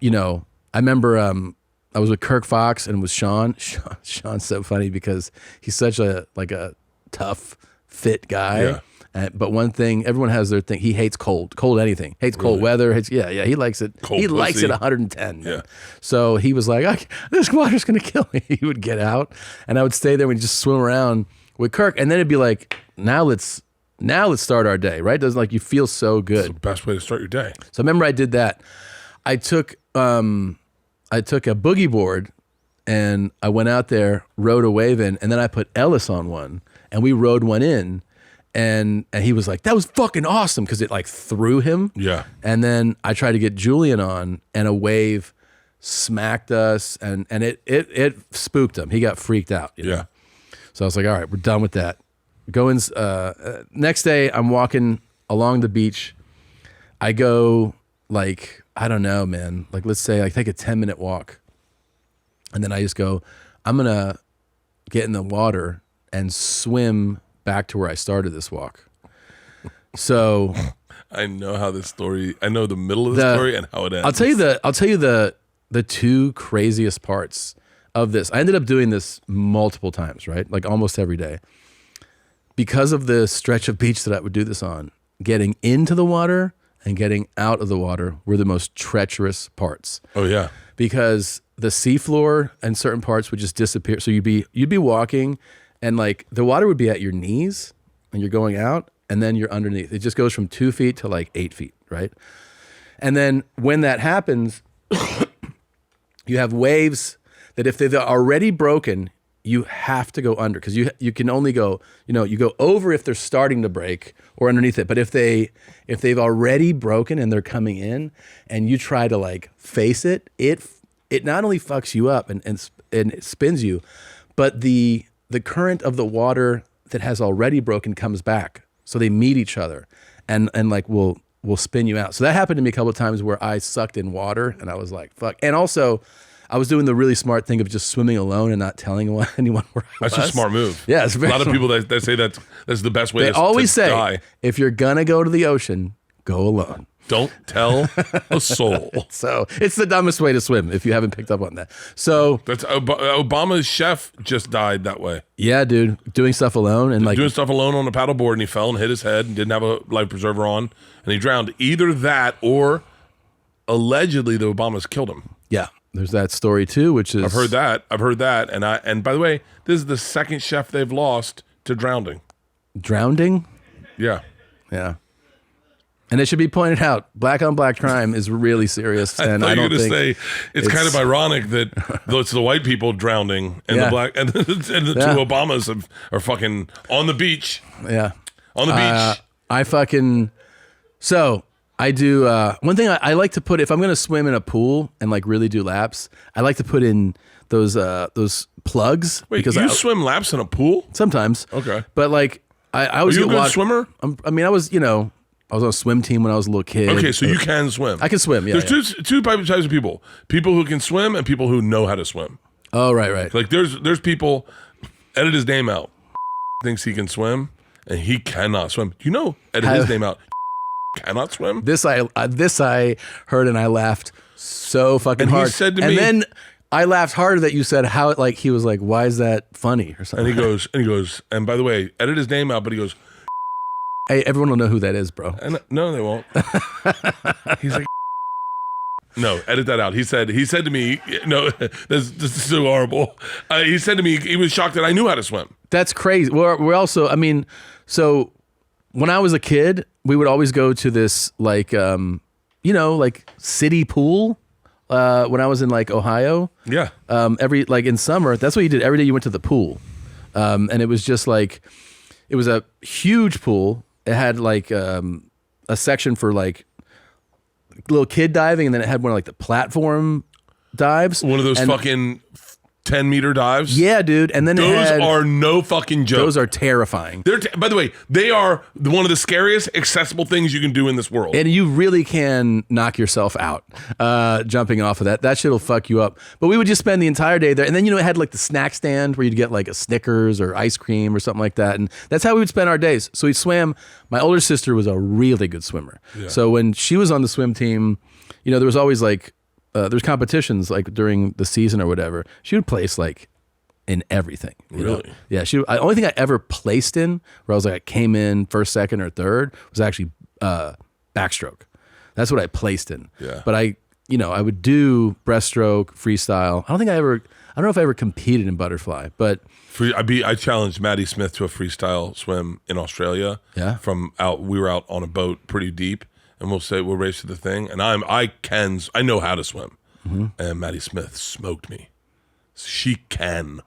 I remember I was with Kirk Fox and with Sean. Sean's so funny because he's such a tough, fit guy. Yeah. But one thing, everyone has their thing. He hates cold anything. Hates cold weather. He likes it. Cold he likes pussy. it 110. Yeah. So he was like, this water's gonna kill me. He would get out, and I would stay there and just swim around with Kirk, and then it'd be like, now let's start our day, right? Doesn't like you feel so good. It's the best way to start your day. So I remember I did that. I took a boogie board and I went out there, rode a wave in, and then I put Ellis on one and we rode one in. and he was like, that was fucking awesome, because it like threw him. Yeah. And then I tried to get Julian on, and a wave smacked us, and it spooked him. He got freaked out. You know? Yeah. So I was like, all right, we're done with that. Going next day, I'm walking along the beach. I go like, I don't know, man. Like, let's say I take a 10-minute walk, and then I just go, I'm gonna get in the water and swim back to where I started this walk. So I know how this story. I know the middle of the story and how it ends. I'll tell you the two craziest parts of this. I ended up doing this multiple times, right? Like almost every day. Because of the stretch of beach that I would do this on, getting into the water and getting out of the water were the most treacherous parts. Oh yeah. Because the seafloor and certain parts would just disappear. So you'd be walking, and like the water would be at your knees, and you're going out, and then you're underneath. It just goes from 2 feet to like 8 feet, right? And then when that happens, you have waves that if they've already broken, you have to go under, because you can only go, you go over if they're starting to break or underneath it. But if they've already broken and they're coming in, and you try to like face it, it not only fucks you up and it spins you, but the current of the water that has already broken comes back. So they meet each other and like will spin you out. So that happened to me a couple of times where I sucked in water, and I was like, fuck. And also, I was doing the really smart thing of just swimming alone and not telling anyone where I was. That's a smart move. Yeah, it's very a lot of people that say that's the best way. They always say, die. if you're gonna go to the ocean, go alone. Don't tell a soul. So it's the dumbest way to swim, if you haven't picked up on that. So That's Obama's chef just died that way. yeah, dude, doing stuff alone and like Doing stuff alone on a paddleboard, and he fell and hit his head and didn't have a life preserver on, and he drowned. Either that or allegedly the Obamas killed him. yeah. There's that story too, which is I've heard that, and by the way, this is the second chef they've lost to drowning. drowning. Yeah. Yeah. And it should be pointed out, black on black crime is really serious. And I don't think say it's kind of ironic that it's the white people drowning and Yeah. the black and the Yeah. two Obamas are fucking on the beach. yeah. On the beach. So I do one thing I like to put, if I'm gonna swim in a pool and like really do laps, I like to put in those plugs. Wait, because you swim laps in a pool? sometimes. Okay. But like I Are always you a get good watched. swimmer? I was on a swim team when I was a little kid. Okay, so you can swim. I can swim, yeah. There's two types of people. People who can swim and people who know how to swim. Oh, right. Like there's people, edit his name out, thinks he can swim and he cannot swim. Edit his name out, cannot swim. This I heard and I laughed so fucking And he hard. said to and me- then I laughed harder that you said how like he was like, why is that funny or something? And he goes, and by the way, edit his name out, but he goes, Hey, everyone will know who that is, bro. and no, they won't. He's like, no, edit that out. He said to me, no, this is so horrible. He said to me, he was shocked that I knew how to swim. That's crazy. We're also, so when I was a kid, we would always go to this like, like city pool. When I was in like Ohio, Yeah. every like in summer, that's what you did. Every day you went to the pool, and it was just like, it was a huge pool. It had like a section for like little kid diving, and then it had one of like the platform dives. One of those And- fucking 10-meter dives. Yeah, dude. And then it Those had, are no fucking joke. those are terrifying. By the way, they are one of the scariest accessible things you can do in this world. And you really can knock yourself out jumping off of that. That shit will fuck you up. But we would just spend the entire day there. And then, it had like the snack stand where you'd get like a Snickers or ice cream or something like that. And that's how we would spend our days. So we swam. My older sister was a really good swimmer. Yeah. So when she was on the swim team, there was always like, there's competitions like during the season or whatever. She would place like in everything. you know? Really? Yeah. The only thing I ever placed in where I was like, I came in first, second, or third was actually backstroke. That's what I placed in. Yeah. But I would do breaststroke, freestyle. I don't know if I ever competed in butterfly, but I challenged Maddie Smith to a freestyle swim in Australia. Yeah. We were out on a boat pretty deep, and we'll race to the thing, and I know how to swim, Mm-hmm. and Maddie Smith smoked me. She can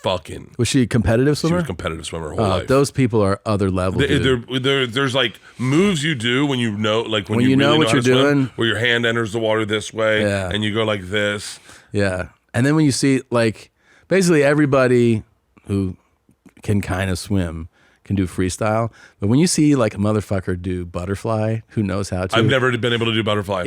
fucking. Was she a competitive swimmer? She was a competitive swimmer her whole life. Those people are other level. There's like moves you do when you know, like when you really know what you're doing, where your hand enters the water this way, Yeah. and you go like this. Yeah, and then when you see like basically everybody who can kind of swim can do freestyle, but when you see like a motherfucker do butterfly, who knows how to? I've never been able to do butterfly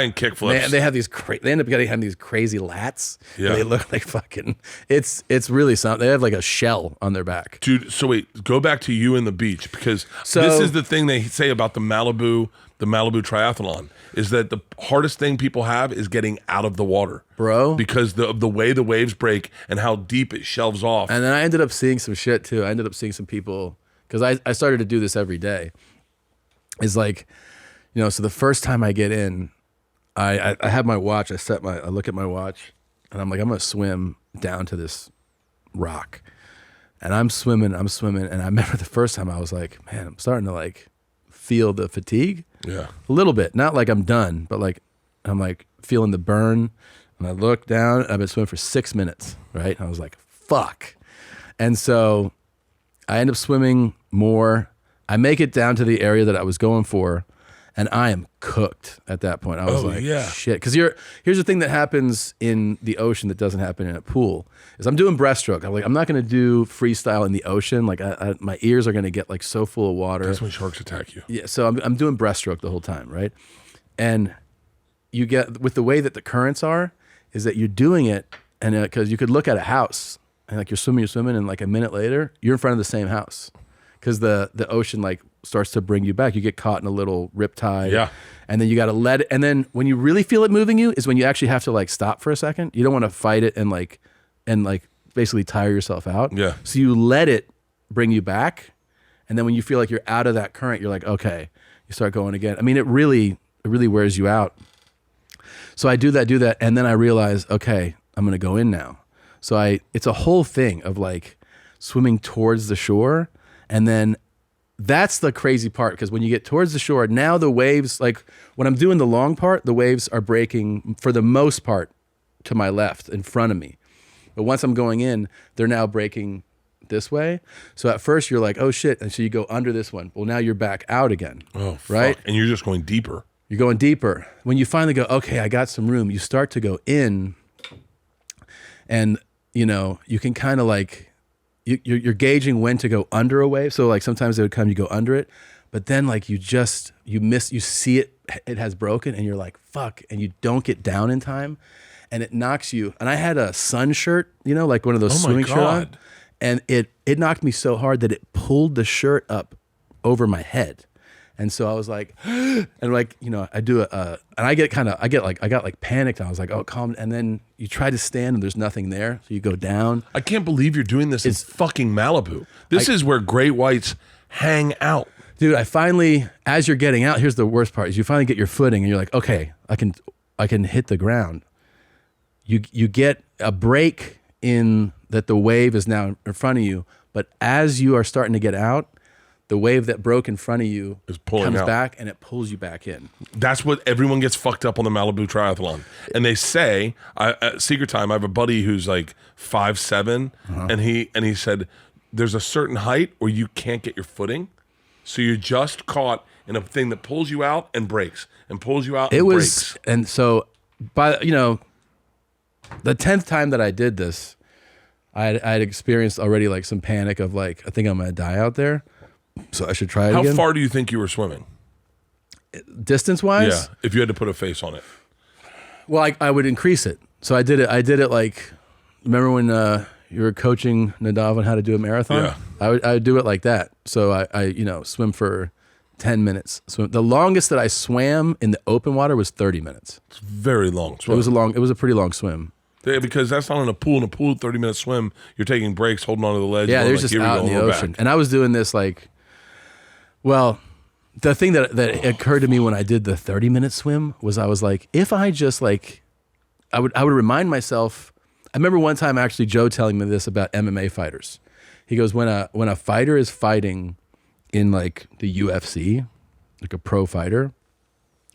and kick flips. They have these they end up having these crazy lats. Yeah. They look like fucking. It's really something. They have like a shell on their back. Dude, so wait, go back to you and the beach, because this is the thing they say about the Malibu triathlon, is that the hardest thing people have is getting out of the water, bro, because of the way the waves break and how deep it shelves off. And then I ended up seeing some shit too. I ended up seeing some people, because I started to do this every day. It's like, so the first time I get in, I have my watch. I look at my watch, and I'm like, I'm gonna swim down to this rock, and I'm swimming, and I remember the first time I was like, man, I'm starting to like feel the fatigue. Yeah, a little bit, not like I'm done, but like I'm like feeling the burn. And I look down, I've been swimming for 6 minutes, right? And I was like, fuck. And so I end up swimming more. I make it down to the area that I was going for, and I am cooked at that point. I was shit. Because here's the thing that happens in the ocean that doesn't happen in a pool, is I'm doing breaststroke. I'm like, I'm not going to do freestyle in the ocean. Like my ears are going to get like so full of water. That's when sharks attack you. Yeah, so I'm doing breaststroke the whole time, right? And you get, with the way that the currents are, is that you're doing it, and because you could look at a house, and like you're swimming, and like a minute later, you're in front of the same house, because the ocean like starts to bring you back. You get caught in a little riptide, yeah, and then you got to let it. And then when you really feel it moving you is when you actually have to like stop for a second. You don't want to fight it and like basically tire yourself out. Yeah. So you let it bring you back, and then when you feel like you're out of that current, you're like, okay, you start going again. I mean, it really wears you out. So I do that, and then I realize, okay, I'm gonna go in now. So it's a whole thing of like swimming towards the shore, and then that's the crazy part, because when you get towards the shore, now the waves, like when I'm doing the long part, the waves are breaking for the most part to my left in front of me. But once I'm going in, they're now breaking this way. So at first you're like, oh shit. And so you go under this one. Well, now you're back out again. Oh, right? Fuck. And you're just going deeper. You're going deeper. When you finally go, okay, I got some room, you start to go in, and you can kind of like, you're gauging when to go under a wave. So like sometimes it would come, you go under it, but then like you see it has broken, and you're like, fuck, and you don't get down in time, and it knocks you. And I had a sun shirt, like one of those swimming shirts on, and it knocked me so hard that it pulled the shirt up over my head. And so I was like, and like, I do and I got like panicked, and I was like, oh, calm. And then you try to stand, and there's nothing there. So you go down. I can't believe you're doing this in fucking Malibu. This is where great whites hang out. Dude, I finally, as you're getting out, here's the worst part, is you finally get your footing, and you're like, okay, I can hit the ground. You get a break in that the wave is now in front of you, but as you are starting to get out, the wave that broke in front of you comes back, and it pulls you back in. That's what everyone gets fucked up on the Malibu triathlon. And they say, at Secret Time, I have a buddy who's like 5'7", and he said, there's a certain height where you can't get your footing, so you're just caught in a thing that pulls you out and breaks, and pulls you out and breaks. And so by the 10th time that I did this, I had experienced already like some panic of like, I think I'm gonna die out there. So I should try it again. How far do you think you were swimming? Distance-wise? Yeah, if you had to put a face on it. Well, I would increase it. So I did it like, remember when you were coaching Nadav on how to do a marathon? Yeah. I would do it like that. So I swim for 10 minutes. So the longest that I swam in the open water was 30 minutes. It's very long swim. It was a pretty long swim. Yeah, because that's not in a pool. In a pool, 30-minute swim, you're taking breaks, holding onto the ledge. Yeah, there's just out in the ocean. And I was doing this like, well, the thing that occurred to me when I did the 30-minute swim was, I was like, if I just like, I would remind myself. I remember one time actually Joe telling me this about MMA fighters. He goes, when a fighter is fighting in like the UFC, like a pro fighter,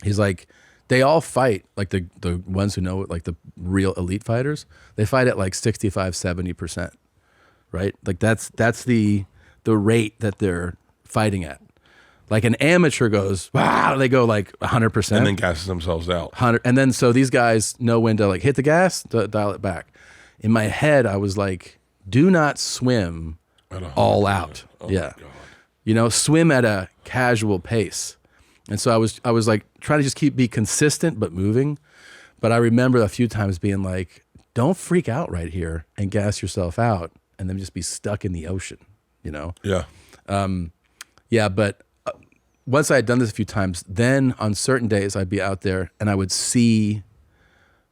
he's like, they all fight, like the ones who know, like the real elite fighters, they fight at like 65-70%. right? Like that's the rate that they're fighting at. Like an amateur goes, wow, they go like 100%. And then gasses themselves out. 100, and then so these guys know when to like hit the gas, dial it back. In my head, I was like, do not swim all out. Oh yeah. my God. You know, swim at a casual pace. And so I was like trying to just be consistent but moving. But I remember a few times being like, don't freak out right here and gas yourself out and then just be stuck in the ocean, you know? Yeah. Yeah, but once I had done this a few times, then on certain days I'd be out there and I would see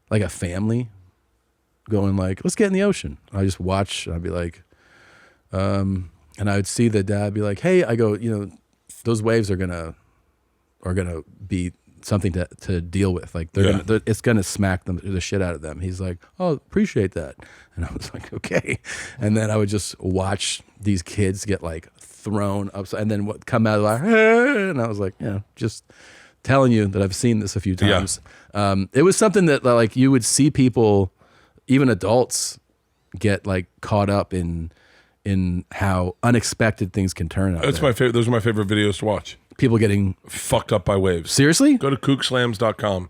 like a family going like, let's get in the ocean. I just watch and I'd be like, and I would see the dad be like, hey, I go, you know, those waves are gonna be something to deal with. Like it's gonna smack the shit out of them. He's like, oh, appreciate that. And I was like, okay. And then I would just watch these kids get like thrown upside and then come out of like, hey, and I was like, yeah, just telling you that I've seen this a few times. Yeah. It was something that like you would see people, even adults, get like caught up in how unexpected things can turn out. That's my favorite. Those are my favorite videos to watch. People getting fucked up by waves. Seriously? Go to kookslams.com.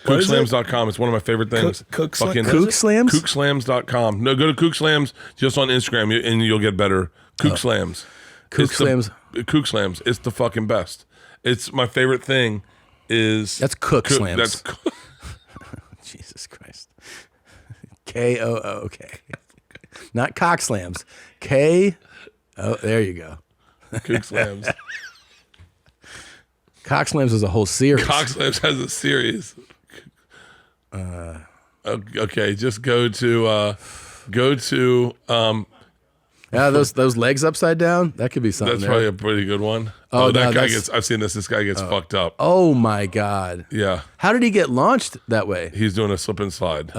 Kookslams.com. It's one of my favorite things. Kookslams? Kookslams.com. No, go to Kookslams just on Instagram and you'll get better. Kookslams. Kookslams. Kookslams. It's the fucking best. It's my favorite thing is... That's Kookslams. That's Jesus Christ. K-O-O-K. Not Cockslams. K-O... There you go. Kookslams. Cockslams is a whole series. Cockslams has a series. Okay, just go to yeah, those legs upside down, that could be something. That's probably a pretty good one. Oh, that no, guy gets, I've seen this guy gets fucked up. Oh my God. Yeah. How did he get launched that way? He's doing a slip and slide.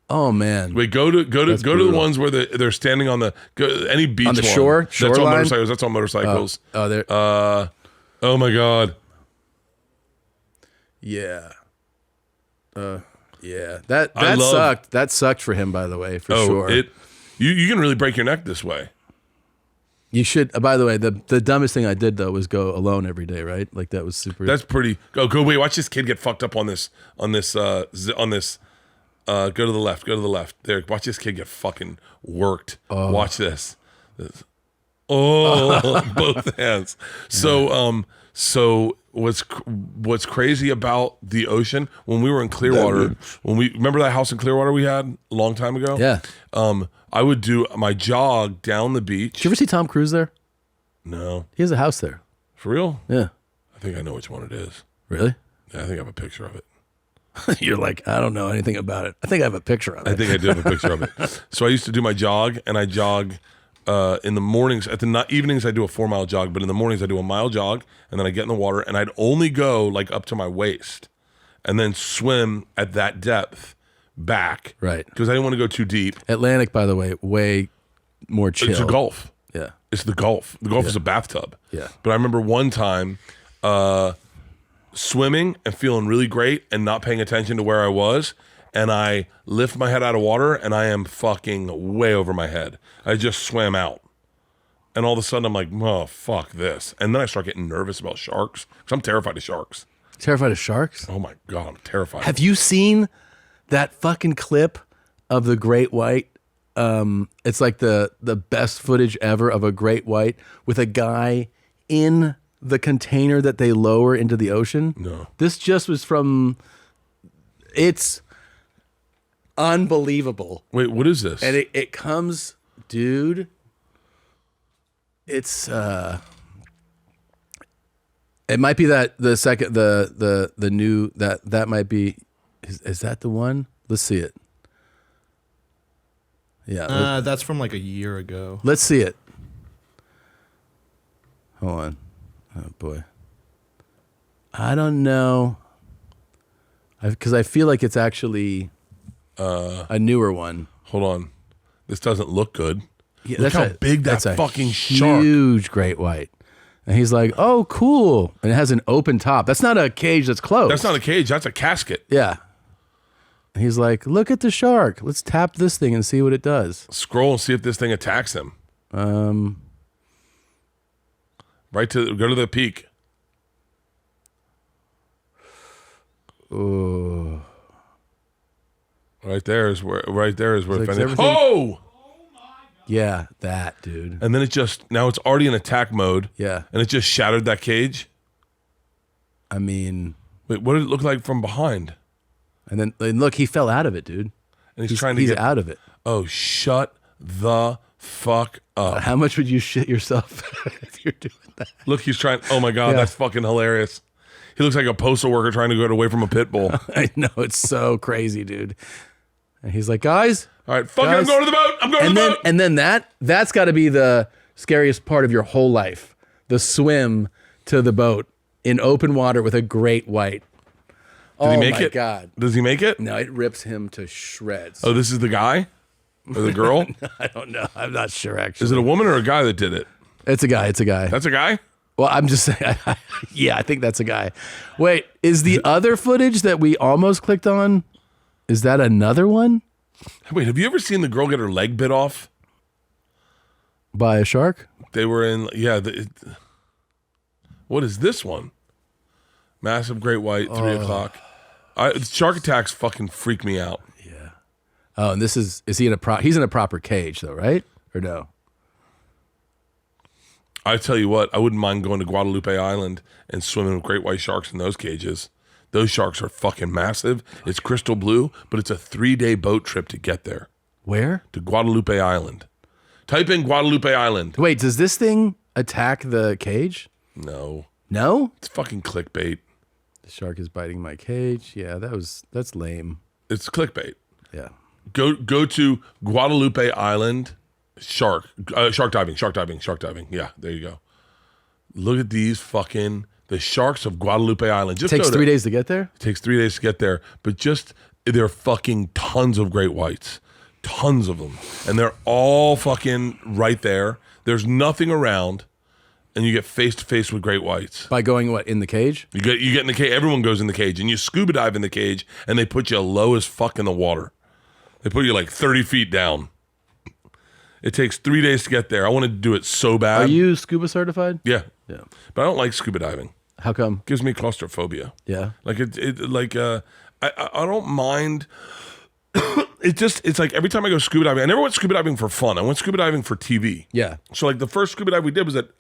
Oh man. Wait, go to the ones where they're standing on any beach on the one. shore. That's on motorcycles. That's on motorcycles. There. Oh my God. Yeah. Yeah. That sucked. That sucked for him, by the way, for sure. You can really break your neck this way. You should. By the way, the dumbest thing I did though was go alone every day. Right? Like that was super. That's pretty. Go. Wait. Watch this kid get fucked up on this. Go to the left. Go to the left. There. Watch this kid get fucking worked. Watch this. Both hands. So what's crazy about the ocean, when we were in Clearwater, remember that house in Clearwater we had a long time ago? Yeah. I would do my jog down the beach. Did you ever see Tom Cruise there? No. He has a house there. For real? Yeah. I think I know which one it is. Really? Yeah, I think I have a picture of it. You're like, I don't know anything about it. I think I have a picture of it. I think I do have a picture of it. So I used to do my jog, and I jog in the mornings. At the evenings, I do a 4-mile jog, but in the mornings, I do a mile jog, and then I get in the water, and I'd only go like up to my waist, and then swim at that depth back. Right. Because I didn't want to go too deep. Atlantic, by the way, way more chill. It's a Gulf. Yeah. It's the Gulf. The Gulf is a bathtub. Yeah. But I remember one time swimming and feeling really great and not paying attention to where I was. And I lift my head out of water and I am fucking way over my head. I just swam out. And all of a sudden I'm like, oh, fuck this. And then I start getting nervous about sharks because I'm terrified of sharks. Terrified of sharks? Oh my God, I'm terrified. Have you seen that fucking clip of the great white? It's like the best footage ever of a great white with a guy in the container that they lower into the ocean. No. This just was from, it's unbelievable. Wait, what is this? And it comes, dude, it's, it might be that the second, the new, that might be, is that the one? Let's see it. Yeah. That's from like a year ago. Let's see it. Hold on. Oh boy. I don't know. Because I feel like it's actually a newer one. Hold on. This doesn't look good. Yeah, look how big that fucking shark. Huge great white. And he's like, oh, cool. And it has an open top. That's not a cage that's closed. That's not a cage. That's a casket. Yeah. He's like, look at the shark. Let's tap this thing and see what it does. Scroll and see if this thing attacks him. Go to the peak. Oh. Right there is where everything- Oh! Yeah, that, dude. And then now it's already in attack mode. Yeah. And it just shattered that cage. I mean, Wait, what did it look like from behind? and look, he fell out of it, dude. And he's trying to get out of it. Oh, shut the fuck up. How much would you shit yourself if you're doing that? Look, he's trying. Oh my God, Yeah. that's fucking hilarious. He looks like a postal worker trying to get away from a pit bull. I know, it's so crazy, dude. And he's like, guys. All right, fuck it, I'm Guys. going to the boat. I'm going to the boat. And then that's got to be the scariest part of your whole life. The swim to the boat in open water with a great white. Did he make my it? God. Does he make it? No, it rips him to shreds. Oh, this is the guy? Or the girl? I don't know. I'm not sure, actually. Is it a woman or a guy that did it? It's a guy. It's a guy. That's a guy? Well, I'm just saying. Yeah, I think that's a guy. Wait, is the other footage that we almost clicked on, is that another one? Wait, have you ever seen the girl get her leg bit off? By a shark? They were in, what is this one? Massive great white, 3 o'clock. Shark attacks fucking freak me out. Yeah. Oh, and this is he in he's in a proper cage though, right? Or no? I tell you what, I wouldn't mind going to Guadalupe Island and swimming with great white sharks in those cages. Those sharks are fucking massive. It's crystal blue, but it's a 3-day boat trip to get there. Where? To Guadalupe Island. Type in Guadalupe Island. Wait, does this thing attack the cage? No. No? It's fucking clickbait. The shark is biting my cage. Yeah, that's lame. It's clickbait. Yeah. Go to Guadalupe Island. Shark diving. Yeah, there you go. Look at these the sharks of Guadalupe Island. Just It takes go there. 3 days to get there? It takes 3 days to get there, but there are fucking tons of great whites. Tons of them. And they're all fucking right there. There's nothing around, and you get face to face with great whites. By going what, in the cage? You get in the cage, everyone goes in the cage, and you scuba dive in the cage, and they put you low as fuck in the water. They put you like 30 feet down. It takes 3 days to get there. I wanted to do it so bad. Are you scuba certified? Yeah. Yeah. But I don't like scuba diving. How come? Gives me claustrophobia. Yeah. Like I don't mind. It's like every time I go scuba diving, I never went scuba diving for fun. I went scuba diving for TV. Yeah. So like the first scuba dive we did was at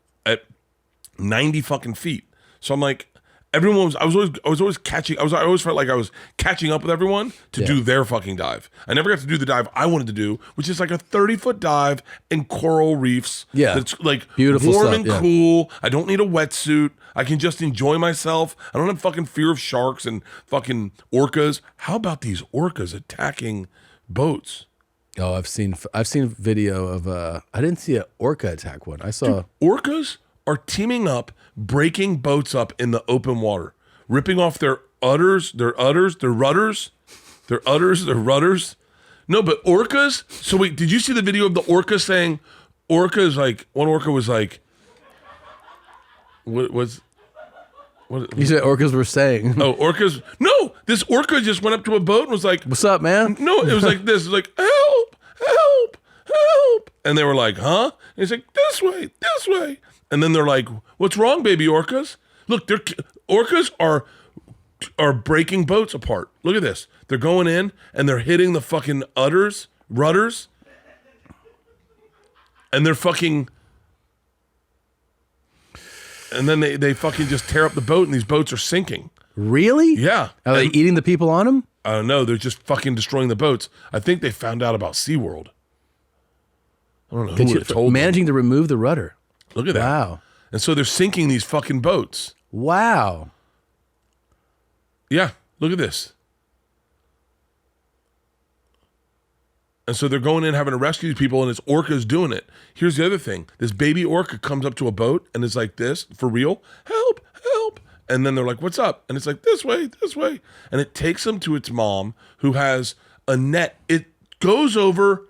90 fucking feet. So I'm like, I always felt like I was catching up with everyone to do their fucking dive. I never got to do the dive I wanted to do, which is like a 30-foot dive in coral reefs. Yeah. That's like Beautiful warm stuff, and yeah. cool. I don't need a wetsuit. I can just enjoy myself. I don't have fucking fear of sharks and fucking orcas. How about these orcas attacking boats? Oh, I've seen video of I didn't see an orca attack one. I saw Orcas are teaming up, breaking boats up in the open water, ripping off their rudders. No, but orcas. So wait, did you see the video of the orca saying, orcas like one orca was like, what? You said orcas were saying. Oh, orcas. No, this orca just went up to a boat and was like, What's up, man? no, it was like this. It was like, help, help, help. And they were like, huh? And he's like, this way. And then they're like, what's wrong, baby orcas? Look, orcas are breaking boats apart. Look at this. They're going in and they're hitting the fucking rudders. And they're fucking... And then they fucking just tear up the boat and these boats are sinking. Really? Yeah. Are they eating the people on them? I don't know. They're just fucking destroying the boats. I think they found out about SeaWorld. I don't know who would have told them. Managing to remove the rudder. Look at that. Wow. And so they're sinking these fucking boats. Wow. Yeah, look at this. And so they're going in having to rescue these people, and it's orcas doing it. Here's the other thing. This baby orca comes up to a boat and is like this, for real, help, help. And then they're like, what's up? And it's like, this way. And it takes them to its mom, who has a net. It goes over,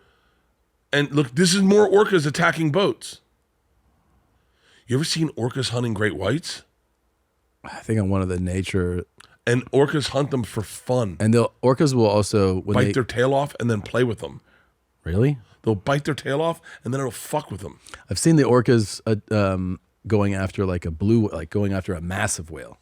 and look, this is more orcas attacking boats. You ever seen orcas hunting great whites? I think on one of the nature And orcas hunt them for fun. And the orcas will also Bite their tail off and then play with them. Really? They'll bite their tail off and then it'll fuck with them. I've seen the orcas going after going after a massive whale,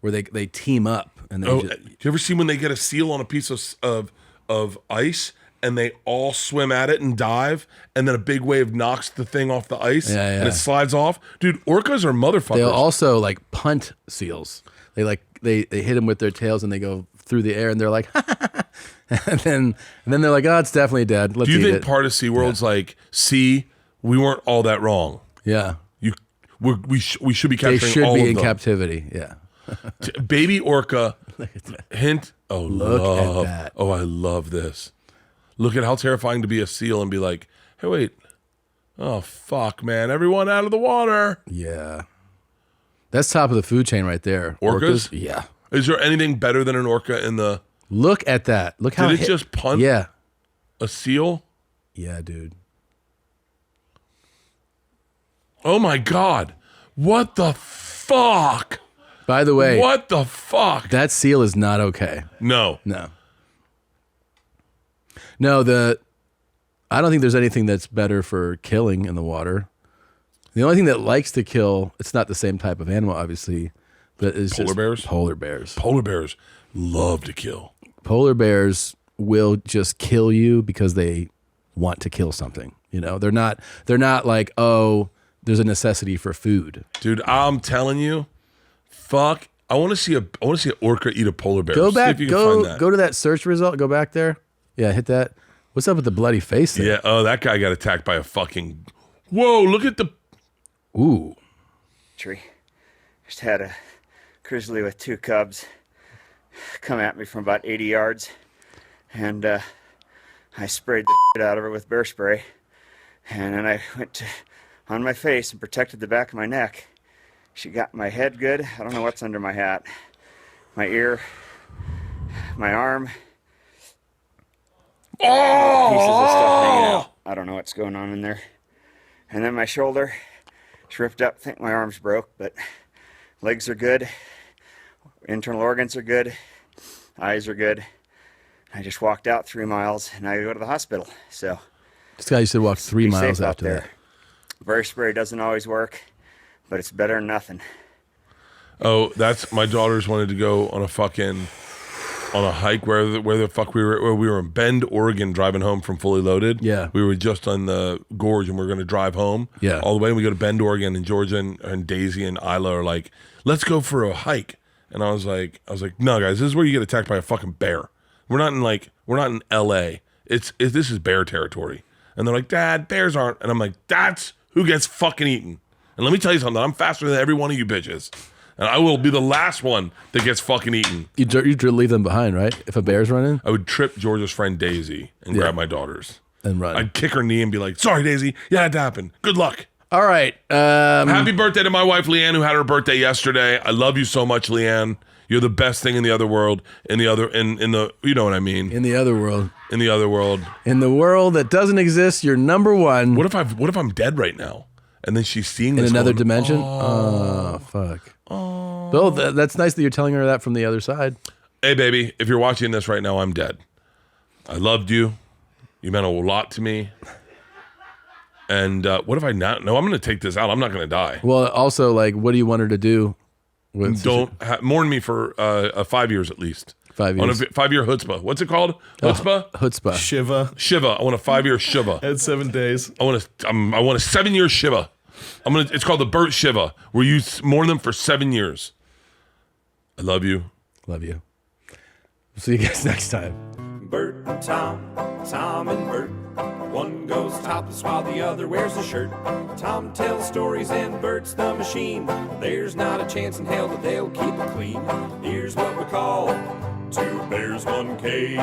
where they team up and they. You ever see when they get a seal on a piece of ice and they all swim at it and dive, and then a big wave knocks the thing off the ice and it slides off? Dude, orcas are motherfuckers. They'll also like punt seals. They hit them with their tails and they go through the air and they're like, and then they're like, oh, it's definitely dead. Let's eat it. Do you think part of SeaWorld's like, see, we weren't all that wrong? Yeah. We should be capturing all of them. They should be in captivity. Yeah. Baby orca. Hint. Oh, Look at that. Oh, I love this. Look at how terrifying to be a seal and be like, hey, wait. Oh, fuck, man. Everyone out of the water. Yeah. That's top of the food chain right there. Orcas? Yeah. Is there anything better than an orca in the... Look at that. Look how... Did it just punt a seal? Yeah, dude. Oh, my God. What the fuck? By the way... What the fuck? That seal is not okay. No. I don't think there's anything that's better for killing in the water. The only thing that likes to kill, it's not the same type of animal, obviously, but it's Polar bears? Polar bears. Polar bears love to kill. Polar bears will just kill you because they want to kill something. You know, they're not like, oh, there's a necessity for food. Dude, I'm telling you, fuck. I want to see an orca eat a polar bear. Go back. See if you can find that. Go to that search result. Go back there. Yeah, hit that. What's up with the bloody face there? Yeah. Oh, that guy got attacked by a fucking. Whoa! Look at the. Ooh. Tree. Just had a grizzly with 2 cubs come at me from about 80 yards, and I sprayed the shit out of her with bear spray, and then I went on my face and protected the back of my neck. She got my head good. I don't know what's under my hat. My ear, my arm. Oh! Pieces of stuff hanging out. I don't know what's going on in there. And then my shoulder, it's ripped up. I think my arm's broke, but legs are good. Internal organs are good. Eyes are good. I just walked out 3 miles, and I go to the hospital. So this guy used to walk 3 be miles safe out after there. that. Bear spray doesn't always work, but it's better than nothing. Oh, that's my daughters wanted to go on a hike where the fuck we were in Bend, Oregon, driving home from Fully Loaded. Yeah. We were just on the gorge and we are going to drive home. Yeah. All the way. And we go to Bend, Oregon, and Georgia and Daisy and Isla are like, let's go for a hike. And I was like, no, guys, this is where you get attacked by a fucking bear. We're not in LA. This is bear territory. And they're like, Dad, bears aren't. And I'm like, that's who gets fucking eaten. And let me tell you something. I'm faster than every one of you bitches. And I will be the last one that gets fucking eaten. You'd leave them behind, right? If a bear's running? I would trip Georgia's friend Daisy and grab my daughters. And run. I'd kick her knee and be like, sorry, Daisy. Yeah, it happened. Good luck. All right. Happy birthday to my wife, Leanne, who had her birthday yesterday. I love you so much, Leanne. You're the best thing in the other world. In the you know what I mean. In the other world. In the other world. In the world that doesn't exist, you're number one. What if I'm dead right now? And then she's seeing this in another going, dimension? Oh, fuck. Oh. Bill, that's nice that you're telling her that from the other side. Hey, baby, if you're watching this right now, I'm dead. I loved you. You meant a lot to me. And what if I not? No, I'm going to take this out. I'm not going to die. Well, also, like, what do you want her to do? Mourn me for 5 years at least. 5 years. On a 5-year chutzpah. What's it called? Chutzpah? Chutzpah. Shiva. I want a 5-year shiva. At 7 days. I want a 7-year shiva. It's called the Bert Shiva, where you mourn them for 7 years. I love you. Love you. We'll see you guys next time. Bert and Tom, Tom and Bert. One goes topless while the other wears a shirt. Tom tells stories and Bert's the machine. There's not a chance in hell that they'll keep it clean. Here's what we call 2 bears, 1 cave.